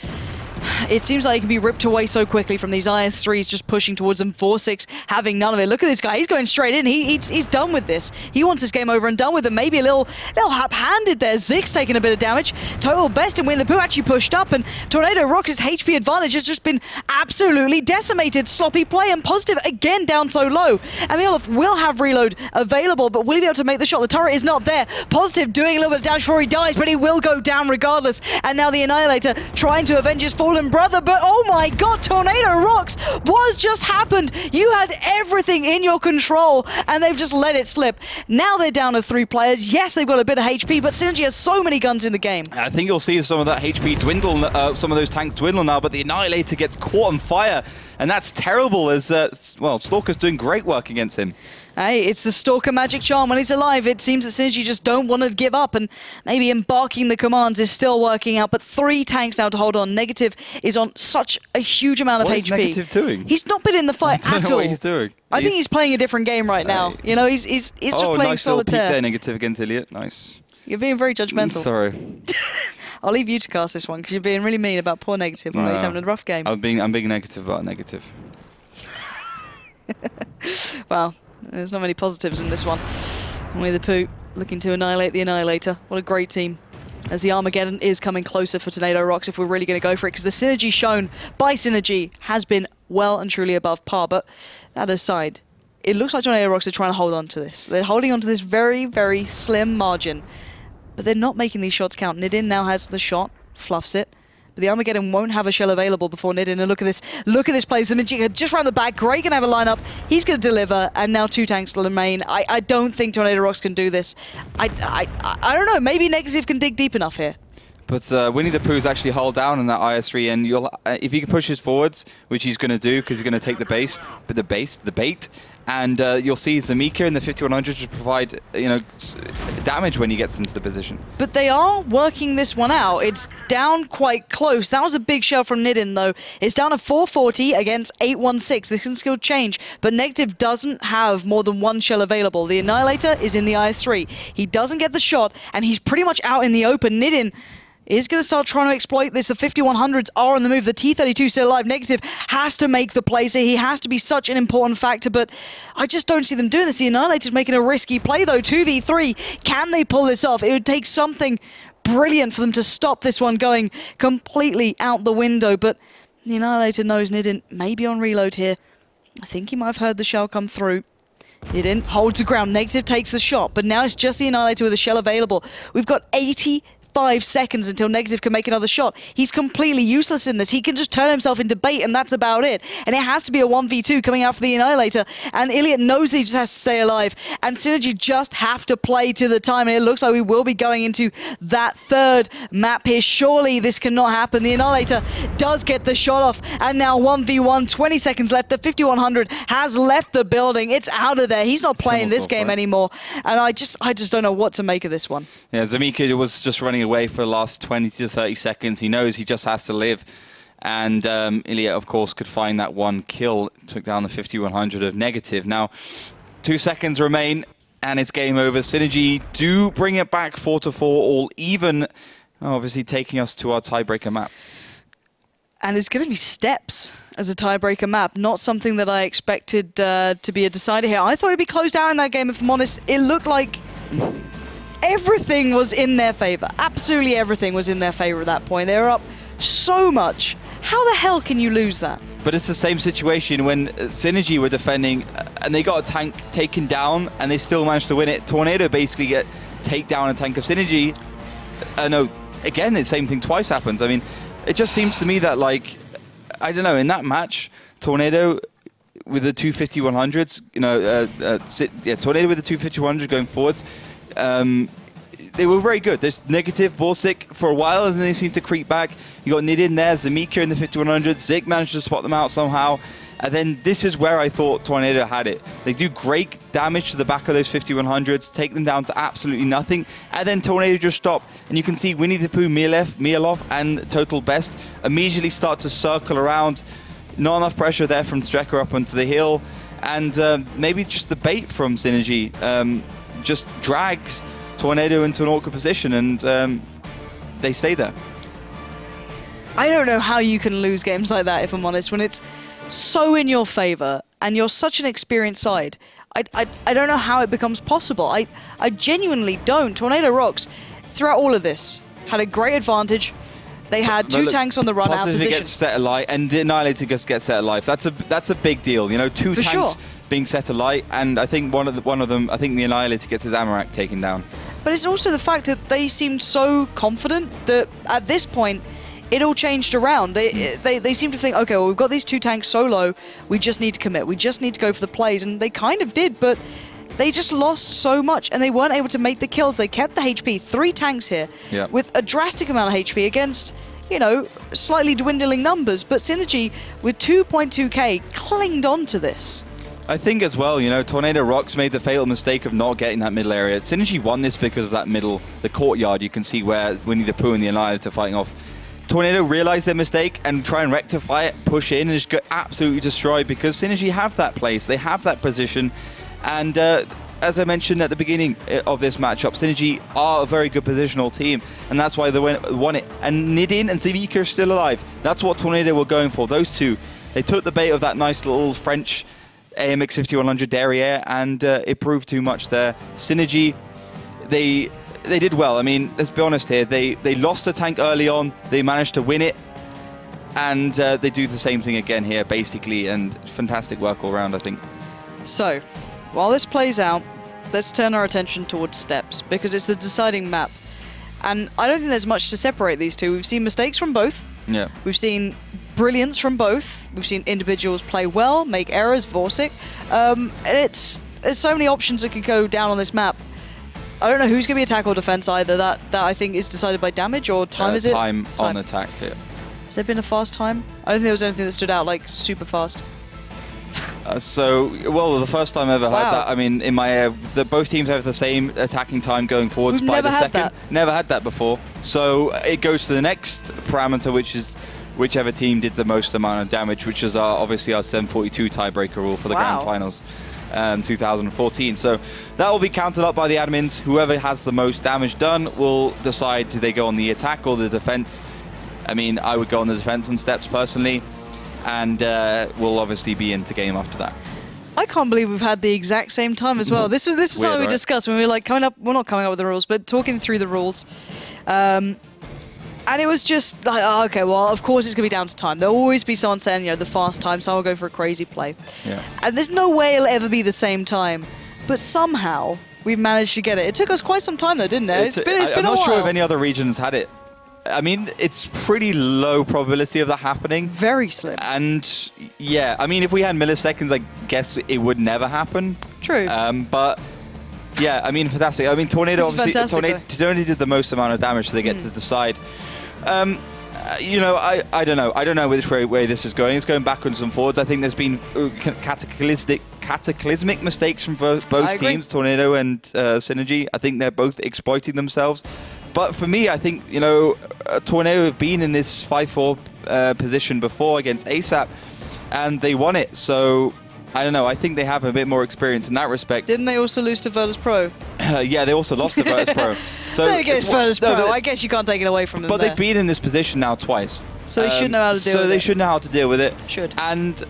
like it can be ripped away so quickly from these IS-3s just pushing towards them. 4-6 having none of it. Look at this guy. He's going straight in. He's done with this. He wants this game over and done with it. Maybe a little hap-handed there. Zig's taking a bit of damage. Total Best and Winnie the Pooh actually pushed up, and Tornado Rocks' HP advantage has just been absolutely decimated. Sloppy play, and Positive again down so low. And Miolov will have reload available, but will he be able to make the shot? The turret is not there. Positive doing a little bit of damage before he dies, but he will go down regardless. And now the Annihilator trying to avenge his fallen brother, but oh my god, Tornado Rocks, what's just happened? You had everything in your control, and they've just let it slip. Now they're down to 3 players. Yes, they've got a bit of HP, but Synergy has so many guns in the game. I think you'll see some of that HP dwindle, some of those tanks dwindle now, but the Annihilator gets caught on fire, and that's terrible as, well, Stalker's doing great work against him. Hey, it's the Stalker magic charm. When he's alive, it seems that Synergy just don't want to give up, and maybe embarking the commands is still working out, but 3 tanks now to hold on. Negative is on such a huge amount of HP. What is Negative doing? He's not been in the fight I don't at know all. What he's doing. I think he's playing a different game right now. You know, he's just playing nice solitaire. Peek there, Negative against Iliot. Nice. You're being very judgmental. Sorry. I'll leave you to cast this one because you're being really mean about poor Negative. No. He's having a rough game. I'm being negative about Negative. Well, there's not many positives in this one. Winnie the Pooh looking to annihilate the Annihilator. What a great team. As the Armageddon is coming closer for Tornado Rocks if we're really going to go for it, because the synergy shown by Synergy has been well and truly above par. But that aside, it looks like Tornado Rocks are trying to hold on to this. They're holding on to this very, very slim margin, but they're not making these shots count. Nidin now has the shot, fluffs it. But the Armageddon won't have a shell available before Nidin. And look at this play. Zamika just round the back. Gray can have a lineup. He's going to deliver. And now 2 tanks to the main. I don't think Tornado Rocks can do this. I don't know. Maybe Negative can dig deep enough here. But Winnie the Pooh's actually hull down in that IS-3, and you'll if he can push his forwards, which he's going to do because he's going to take the bait, and you'll see Zamika in the 5100 to provide damage when he gets into the position. But they are working this one out. It's down quite close. That was a big shell from Nidin though. It's down to 440 against 816. This can still change, but Negative doesn't have more than 1 shell available. The Annihilator is in the IS-3. He doesn't get the shot, and he's pretty much out in the open. Nidin is going to start trying to exploit this. The 5100s are on the move. The T-32 still alive. Negative has to make the plays here. He has to be such an important factor, but I just don't see them doing this. The Annihilator's making a risky play, though. 2v3. Can they pull this off? It would take something brilliant for them to stop this one going completely out the window, but the Annihilator knows Nidin may be on reload here. I think he might have heard the shell come through. Nidin holds the ground. Negative takes the shot, but now it's just the Annihilator with a shell available. We've got 80 5 seconds until Negative can make another shot. He's completely useless in this. He can just turn himself into bait, and that's about it. And it has to be a 1v2 coming out for the Annihilator. And Iliot knows he just has to stay alive. And Synergy just have to play to the time. And it looks like we will be going into that third map here. Surely this cannot happen. The Annihilator does get the shot off. And now 1v1, 20 seconds left. The 5100 has left the building. It's out of there. He's not playing this game anymore. And I just don't know what to make of this one. Yeah, Zamika was just running away for the last 20 to 30 seconds. He knows he just has to live. And Iliot, of course, could find that one kill. Took down the 5100 of Negative. Now, 2 seconds remain, and it's game over. Synergy do bring it back 4-4, all even. Obviously, taking us to our tiebreaker map. And it's going to be steps as a tiebreaker map. Not something that I expected to be a decider here. I thought it'd be closed out in that game, if I'm honest. It looked like everything was in their favor. Absolutely everything was in their favor at that point. They were up so much. How the hell can you lose that? But it's the same situation when Synergy were defending and they got a tank taken down and they still managed to win it. Tornado basically take down a tank of Synergy. No, again, the same thing twice happens. I mean, it just seems to me that, like, I don't know, in that match, Tornado with the 250-100s, you know, Tornado with the 250-100 going forwards, they were very good. There's Negative, Vorsic for a while, and then they seem to creep back. You got Nid in there, Zamika in the 5100. Zig managed to spot them out somehow. And then this is where I thought Tornado had it. They do great damage to the back of those 5100s, take them down to absolutely nothing, and then Tornado just stop. And you can see Winnie the Pooh, Mielov, and Total Best immediately start to circle around. Not enough pressure there from Strecker up onto the hill. And maybe just the bait from Synergy just drags Tornado into an awkward position, and they stay there. I don't know how you can lose games like that, if I'm honest, when it's so in your favor and you're such an experienced side. I don't know how it becomes possible. I genuinely don't. Tornado Rocks, throughout all of this, had a great advantage. They had two tanks on the run out position. Gets set alight, and the Annihilator just gets set alight. That's a big deal, you know. Two tanks being set alight, and I think one of them, I think the Annihilator gets his Amarak taken down. But it's also the fact that they seemed so confident that at this point it all changed around. They seem to think, okay, well, we've got these two tanks so low, we just need to commit. We just need to go for the plays, and they kind of did, but they just lost so much, and they weren't able to make the kills. They kept the HP, 3 tanks here, with a drastic amount of HP against, you know, slightly dwindling numbers, but Synergy with 2.2k clinged on to this. I think as well, you know, Tornado Rocks made the fatal mistake of not getting that middle area. Synergy won this because of that middle, the courtyard. You can see where Winnie the Pooh and the Annihilator are fighting off. Tornado realized their mistake and try and rectify it, push in, and just get absolutely destroyed because Synergy have that place, they have that position, and as I mentioned at the beginning of this matchup, Synergy are a very good positional team, and that's why they won it. And Nidin and Zamika are still alive. That's what Tornado were going for, those two. They took the bait of that nice little French AMX 5100 derriere, and it proved too much there. Synergy, they did well. I mean, let's be honest here. They lost a tank early on. They managed to win it, and they do the same thing again here, basically. And fantastic work all around, I think. So, while this plays out, let's turn our attention towards steps because it's the deciding map, and I don't think there's much to separate these two. We've seen mistakes from both. Yeah. We've seen brilliance from both. We've seen individuals play well, make errors, Vorsic. There's so many options that could go down on this map. I don't know who's going to be attack or defense either. That I think is decided by damage or time, is it? Time on attack here. Has there been a fast time? I don't think there was anything that stood out like super fast. Well, the first time I ever heard that, I mean, in my both teams have the same attacking time going forwards by the second. Never had that before. So it goes to the next parameter, which is whichever team did the most amount of damage, which is obviously our 742 tiebreaker rule for the grand finals 2014. So that will be counted up by the admins. Whoever has the most damage done will decide, do they go on the attack or the defense. I mean, I would go on the defense on steps personally, and we'll obviously be into game after that. I can't believe we've had the exact same time as well. This was something we discussed when we were like we're not coming up with the rules, but talking through the rules. And it was just like, oh, okay, well, of course it's going to be down to time. There'll always be someone saying, you know, the fast time, someone will go for a crazy play. Yeah. And there's no way it'll ever be the same time. But somehow, we've managed to get it. It took us quite some time though, didn't it? It's been a while. I'm not sure if any other regions had it. I mean, it's pretty low probability of that happening. Very slim. And yeah, I mean, if we had milliseconds, I guess it would never happen. True. But yeah, I mean, fantastic. I mean, Tornado Tornado did the most amount of damage, so they get to decide. You know, I don't know. I don't know which way this is going. It's going backwards and forwards. I think there's been cataclysmic mistakes from both teams, Tornado and Synergy. I think they're both exploiting themselves. But for me, I think, you know, Tornado have been in this 5-4 position before against ASAP, and they won it. So, I don't know. I think they have a bit more experience in that respect. Didn't they also lose to Virtus Pro? Yeah, they also lost to Virtus Pro. So against Virtus Pro, I guess you can't take it away from them. But they've been in this position now twice. So they should know how to deal with it. So they should know how to deal with it. Should. And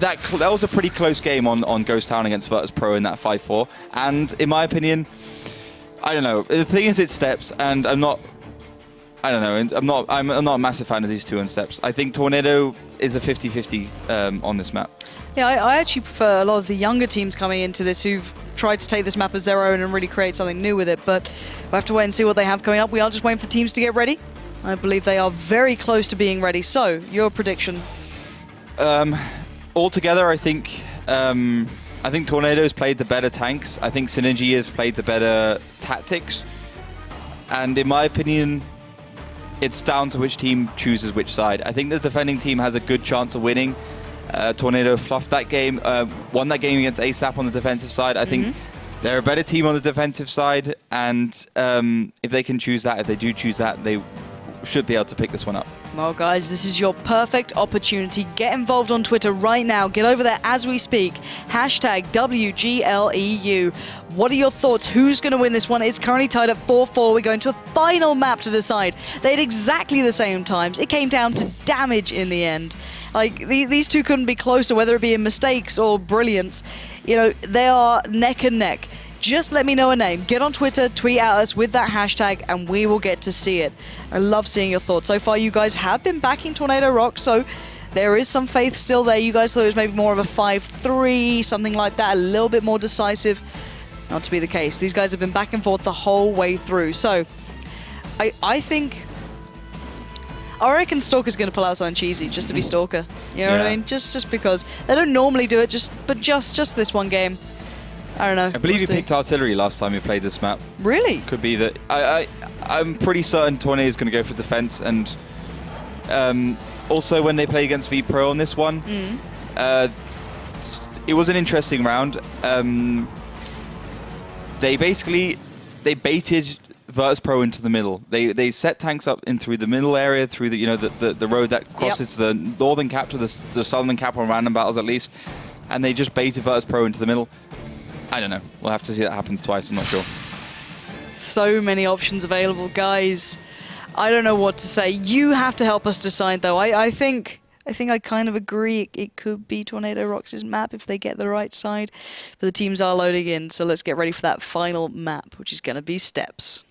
that was a pretty close game on Ghost Town against Virtus Pro in that 5-4. And in my opinion, I don't know. The thing is, it's steps, and I'm not a massive fan of these two on steps. I think Tornado is a 50-50 on this map. Yeah, I actually prefer a lot of the younger teams coming into this who've tried to take this map as their own and really create something new with it. But we'll have to wait and see what they have coming up. We are just waiting for the teams to get ready. I believe they are very close to being ready. So, your prediction? Altogether, I think Tornado's played the better tanks. I think Synergy has played the better tactics. And in my opinion, it's down to which team chooses which side. I think the defending team has a good chance of winning. Tornado fluffed that game, won that game against ASAP on the defensive side. I think they're a better team on the defensive side, and if they can choose that, if they do choose that, they should be able to pick this one up. Well, guys, this is your perfect opportunity. Get involved on Twitter right now. Get over there as we speak. Hashtag WGLEU. What are your thoughts? Who's going to win this one? It's currently tied at 4-4. We're going to a final map to decide. They had exactly the same times. It came down to damage in the end. Like, these two couldn't be closer, whether it be in mistakes or brilliance. You know, they are neck and neck. Just let me know a name. Get on Twitter, tweet at us with that hashtag, and we will get to see it. I love seeing your thoughts. So far, you guys have been backing Tornado Rock, so there is some faith still there. You guys thought it was maybe more of a 5-3, something like that, a little bit more decisive. Not to be the case. These guys have been back and forth the whole way through. So, I think... I reckon Stalker's going to pull out something cheesy just to be Stalker. You know what I mean? Just because. They don't normally do it, but just this one game. I don't know. I believe you picked Artillery last time you played this map. Really? Could be that. I'm pretty certain Tornado is going to go for defense, and also when they play against V-Pro on this one, it was an interesting round. They baited Virtus Pro into the middle. They set tanks up in through the middle area, through the road that crosses the northern cap to the southern cap on random battles at least, and they just baited Virtus Pro into the middle. I don't know. We'll have to see that happens twice. I'm not sure. So many options available, guys. I don't know what to say. You have to help us decide, though. I think I kind of agree. It could be Tornado Rock's map if they get the right side. But the teams are loading in, so let's get ready for that final map, which is going to be Steps.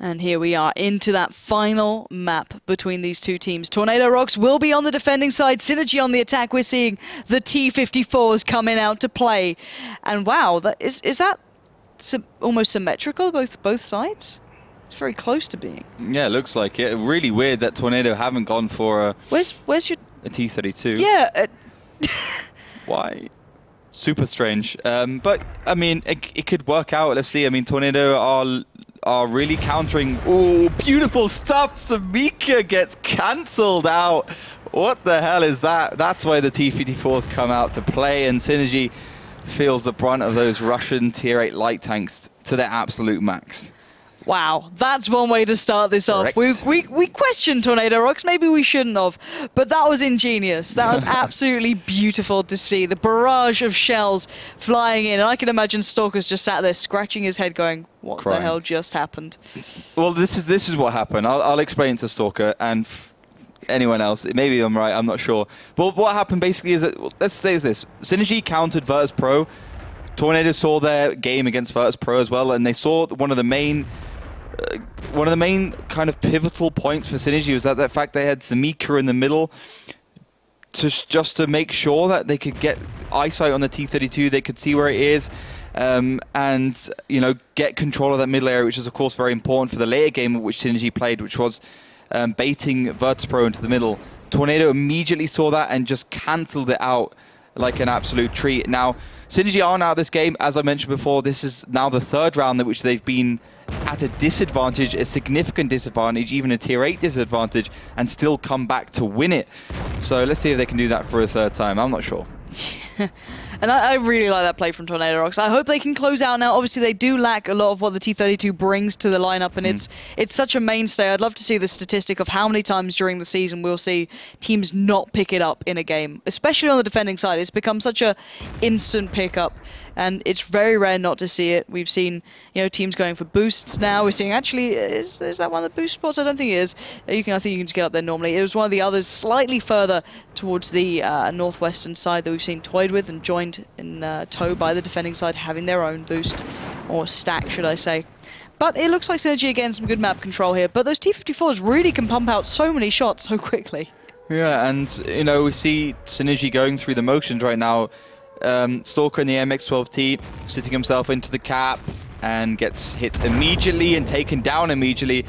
And here we are into that final map between these two teams. Tornado Rocks will be on the defending side, Synergy on the attack. We're seeing the T-54s coming out to play. And wow, is that almost symmetrical, both sides? It's very close to being. Yeah, it looks like it. Really weird that Tornado haven't gone for a... Where's your... A T-32. Yeah. Why? Super strange. But, I mean, it could work out. Let's see. I mean, Tornado are really countering. Ooh, beautiful stuff. Samika gets cancelled out. What the hell is that? That's why the T-54s come out to play, and Synergy feels the brunt of those Russian Tier 8 light tanks to their absolute max. Wow, that's one way to start this off. We questioned Tornado Rocks, maybe we shouldn't have, but that was ingenious. That was absolutely beautiful to see. The barrage of shells flying in, and I can imagine Stalker's just sat there scratching his head going, what the hell just happened? Well, this is what happened. I'll explain to Stalker and anyone else. Maybe I'm right, I'm not sure. But what happened basically is that, let's say this, Synergy countered Virtus Pro Tornado saw their game against Virtus Pro as well, and they saw one of the main kind of pivotal points for Synergy was that the fact they had Zamika in the middle just to make sure that they could get eyesight on the T32, they could see where it is, and you know, get control of that middle area, which is of course very important for the later game which Synergy played, which was baiting Virtus Pro into the middle. Tornado immediately saw that and just cancelled it out like an absolute treat. Now, Synergy are now this game, as I mentioned before, this is now the third round in which they've been at a disadvantage, a significant disadvantage, even a tier 8 disadvantage, and still come back to win it. So let's see if they can do that for a third time. I'm not sure. And I really like that play from Tornado Rocks. I hope they can close out now. Obviously, they do lack a lot of what the T32 brings to the lineup, and it's such a mainstay. I'd love to see the statistic of how many times during the season we'll see teams not pick it up in a game, especially on the defending side. It's become such a instant pickup, and it's very rare not to see it. We've seen, you know, teams going for boosts now. We're seeing, actually, is that one of the boost spots? I don't think it is. I think you can just get up there normally. It was one of the others slightly further towards the northwestern side that we've seen toyed with and joined in tow by the defending side, having their own boost, or stack, should I say. But it looks like Synergy, again, some good map control here. But those T54s really can pump out so many shots so quickly. Yeah, and, you know, we see Synergy going through the motions right now. Stalker in the MX-12T, sitting himself into the cap and gets hit immediately and taken down immediately.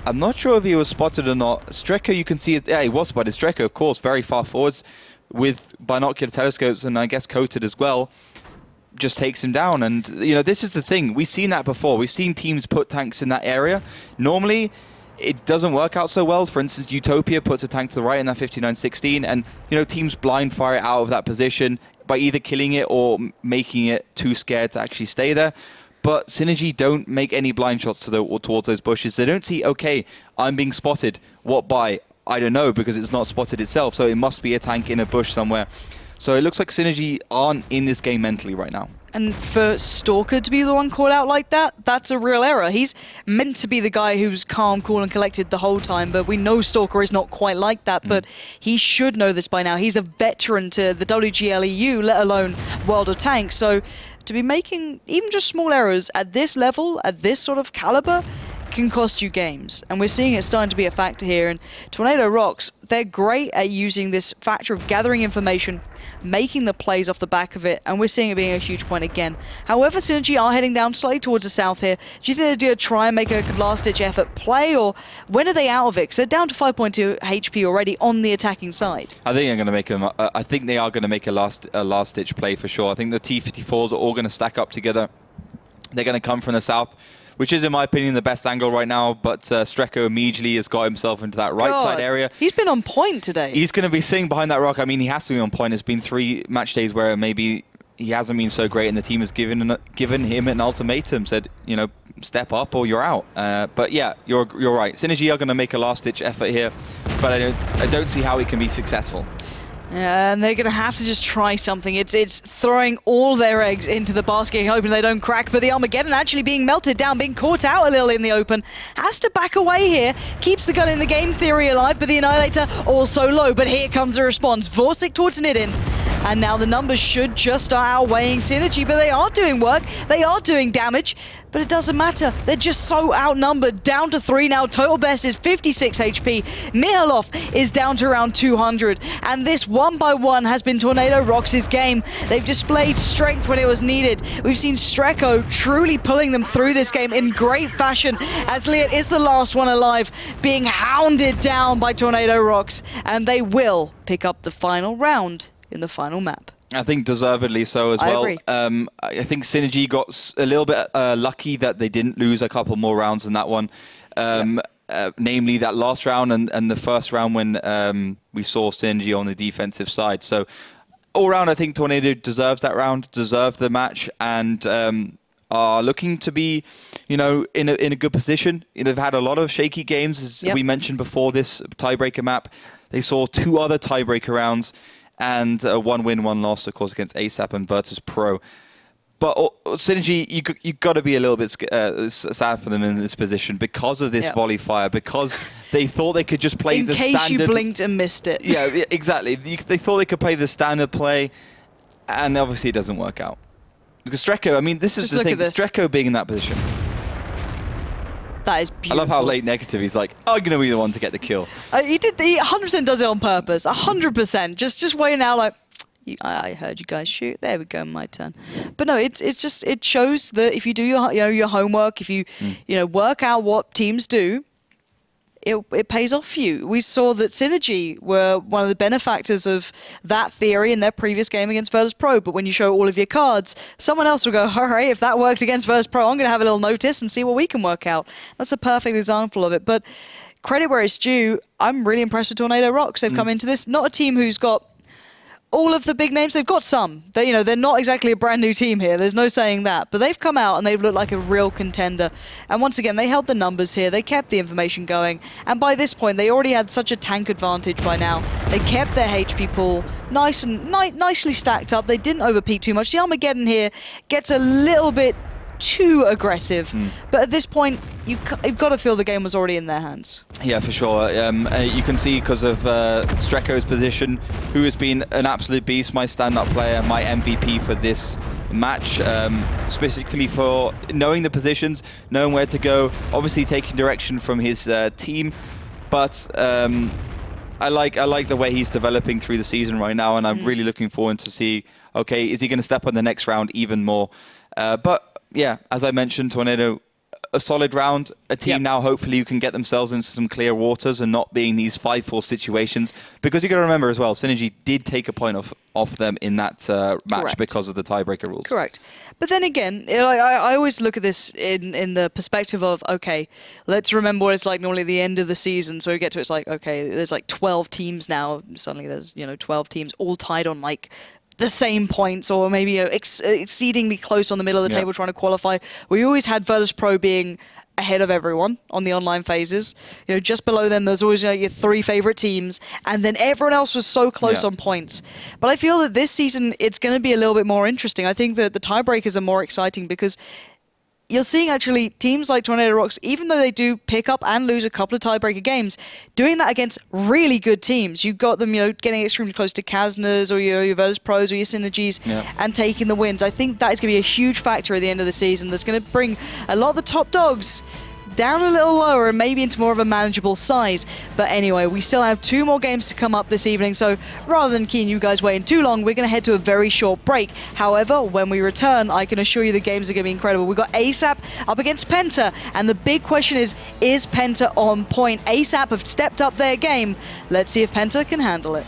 I'm not sure if he was spotted or not. Streko, you can see it. Yeah, he was spotted. Streko, of course, very far forwards with binocular telescopes and I guess coated as well, just takes him down. And, you know, this is the thing. We've seen that before. We've seen teams put tanks in that area. Normally, it doesn't work out so well. For instance, Utopia puts a tank to the right in that 59-16, and, you know, teams blind fire it out of that position by either killing it or making it too scared to actually stay there. But Synergy don't make any blind shots towards those bushes. They don't see, okay, I'm being spotted. What by? I don't know, because it's not spotted itself, so it must be a tank in a bush somewhere. So it looks like Synergy aren't in this game mentally right now. And for Stalker to be the one called out like that, that's a real error. He's meant to be the guy who's calm, cool, and collected the whole time, but we know Stalker is not quite like that, but he should know this by now. He's a veteran to the WGLEU, let alone World of Tanks, so to be making even just small errors at this level, at this sort of caliber, can cost you games, and we're seeing it starting to be a factor here. And Tornado Rocks, they're great at using this factor of gathering information, making the plays off the back of it, and we're seeing it being a huge point again. However, Synergy are heading down slightly towards the south here. Do you think they're going to try and make a last-ditch effort play, or when are they out of it? Because they're down to 5.2 HP already on the attacking side. I think they're going to make them. I think they are going to make a last-ditch play for sure. I think the T54s are all going to stack up together. They're going to come from the south, which is, in my opinion, the best angle right now, but Streko immediately has got himself into that right side area. He's been on point today. He's going to be sitting behind that rock. I mean, he has to be on point. It's been 3 match days where maybe he hasn't been so great, and the team has given him an ultimatum, said, you know, step up or you're out. But yeah, you're right. Synergy are going to make a last-ditch effort here, but I don't see how it can be successful. Yeah, and they're going to have to just try something. It's throwing all their eggs into the basket, hoping they don't crack. But the Armageddon actually being melted down, being caught out a little in the open. Has to back away here. Keeps the gun in the game theory alive, but the Annihilator also low. But here comes the response. Vorsic towards Nidin. And now the numbers should just start outweighing Synergy, but they are doing work. They are doing damage. But it doesn't matter. They're just so outnumbered. Down to 3 now. Total best is 56 HP. Mihalov is down to around 200. And this 1-by-1 has been Tornado Rocks' game. They've displayed strength when it was needed. We've seen Streko truly pulling them through this game in great fashion, as Liat is the last one alive, being hounded down by Tornado Rocks. And they will pick up the final round in the final map. I think deservedly so as well. I think Synergy got a little bit lucky that they didn't lose a couple more rounds in that one. Namely that last round and the first round when we saw Synergy on the defensive side. So all round, I think Tornado deserves that round, deserved the match, and are looking to be, you know, in a good position. You know, they've had a lot of shaky games, as we mentioned before this tiebreaker map. They saw 2 other tiebreaker rounds, and 1 win, 1 loss, of course, against ASAP and Virtus Pro. But Synergy, you got to be a little bit sad for them in this position because of this volley fire, because they thought they could just play the standard... In case you blinked and missed it. Yeah, exactly. They thought they could play the standard play, and obviously it doesn't work out. Because Streko, I mean, this is Just the look thing, at this. Streko being in that position. That is beautiful. I love how late negative he's like, I'm going to be the one to get the kill. He 100% does it on purpose. 100%. Just waiting out like, I heard you guys shoot. There we go, my turn. But no, it shows that if you do your homework, if you work out what teams do, it pays off for you. We saw that Synergy were one of the benefactors of that theory in their previous game against Virtus Pro. But when you show all of your cards, someone else will go, all right, if that worked against Virtus Pro, I'm going to have a little notice and see what we can work out. That's a perfect example of it. But credit where it's due, I'm really impressed with Tornado Rocks. They've come into this, not a team who's got all of the big names. They've got some. They're not exactly a brand new team here. There's no saying that. But they've come out and they've looked like a real contender. And once again, they held the numbers here. They kept the information going. And by this point, they already had such a tank advantage by now. They kept their HP pool nicely stacked up. They didn't overpeak too much. The Armageddon here gets a little bit too aggressive. But at this point, you've got to feel the game was already in their hands. Yeah, for sure. You can see because of Streko's position, who has been an absolute beast, my stand-up player, my MVP for this match, specifically for knowing the positions, knowing where to go, obviously taking direction from his team. But I like the way he's developing through the season right now, and I'm really looking forward to see, okay, is he going to step on the next round even more? But yeah, as I mentioned, Tornado, a solid round, a team now hopefully who can get themselves into some clear waters and not being these 5-4 situations. Because you got to remember as well, Synergy did take a point off them in that match because of the tiebreaker rules. Correct. But then again, I always look at this in the perspective of, okay, let's remember what it's like normally at the end of the season. So we get to it's like, okay, there's like 12 teams now. Suddenly there's 12 teams all tied on like the same points, or maybe exceedingly close on the middle of the table trying to qualify. We always had Virtus Pro being ahead of everyone on the online phases. Just below them, there's always your 3 favorite teams, and then everyone else was so close on points. But I feel that this season, it's going to be a little bit more interesting. I think that the tiebreakers are more exciting because you're seeing actually teams like Tornado Rocks, even though they do pick up and lose a couple of tiebreaker games, doing that against really good teams. You've got them, getting extremely close to Kaznas or your Virtus Pros or your Synergies and taking the wins. I think that is going to be a huge factor at the end of the season. That's going to bring a lot of the top dogs down a little lower and maybe into more of a manageable size. But anyway, we still have 2 more games to come up this evening, so rather than keeping you guys waiting too long, we're going to head to a very short break. However, when we return, I can assure you the games are going to be incredible. We've got ASAP up against Penta, and the big question is Penta on point? ASAP have stepped up their game. Let's see if Penta can handle it.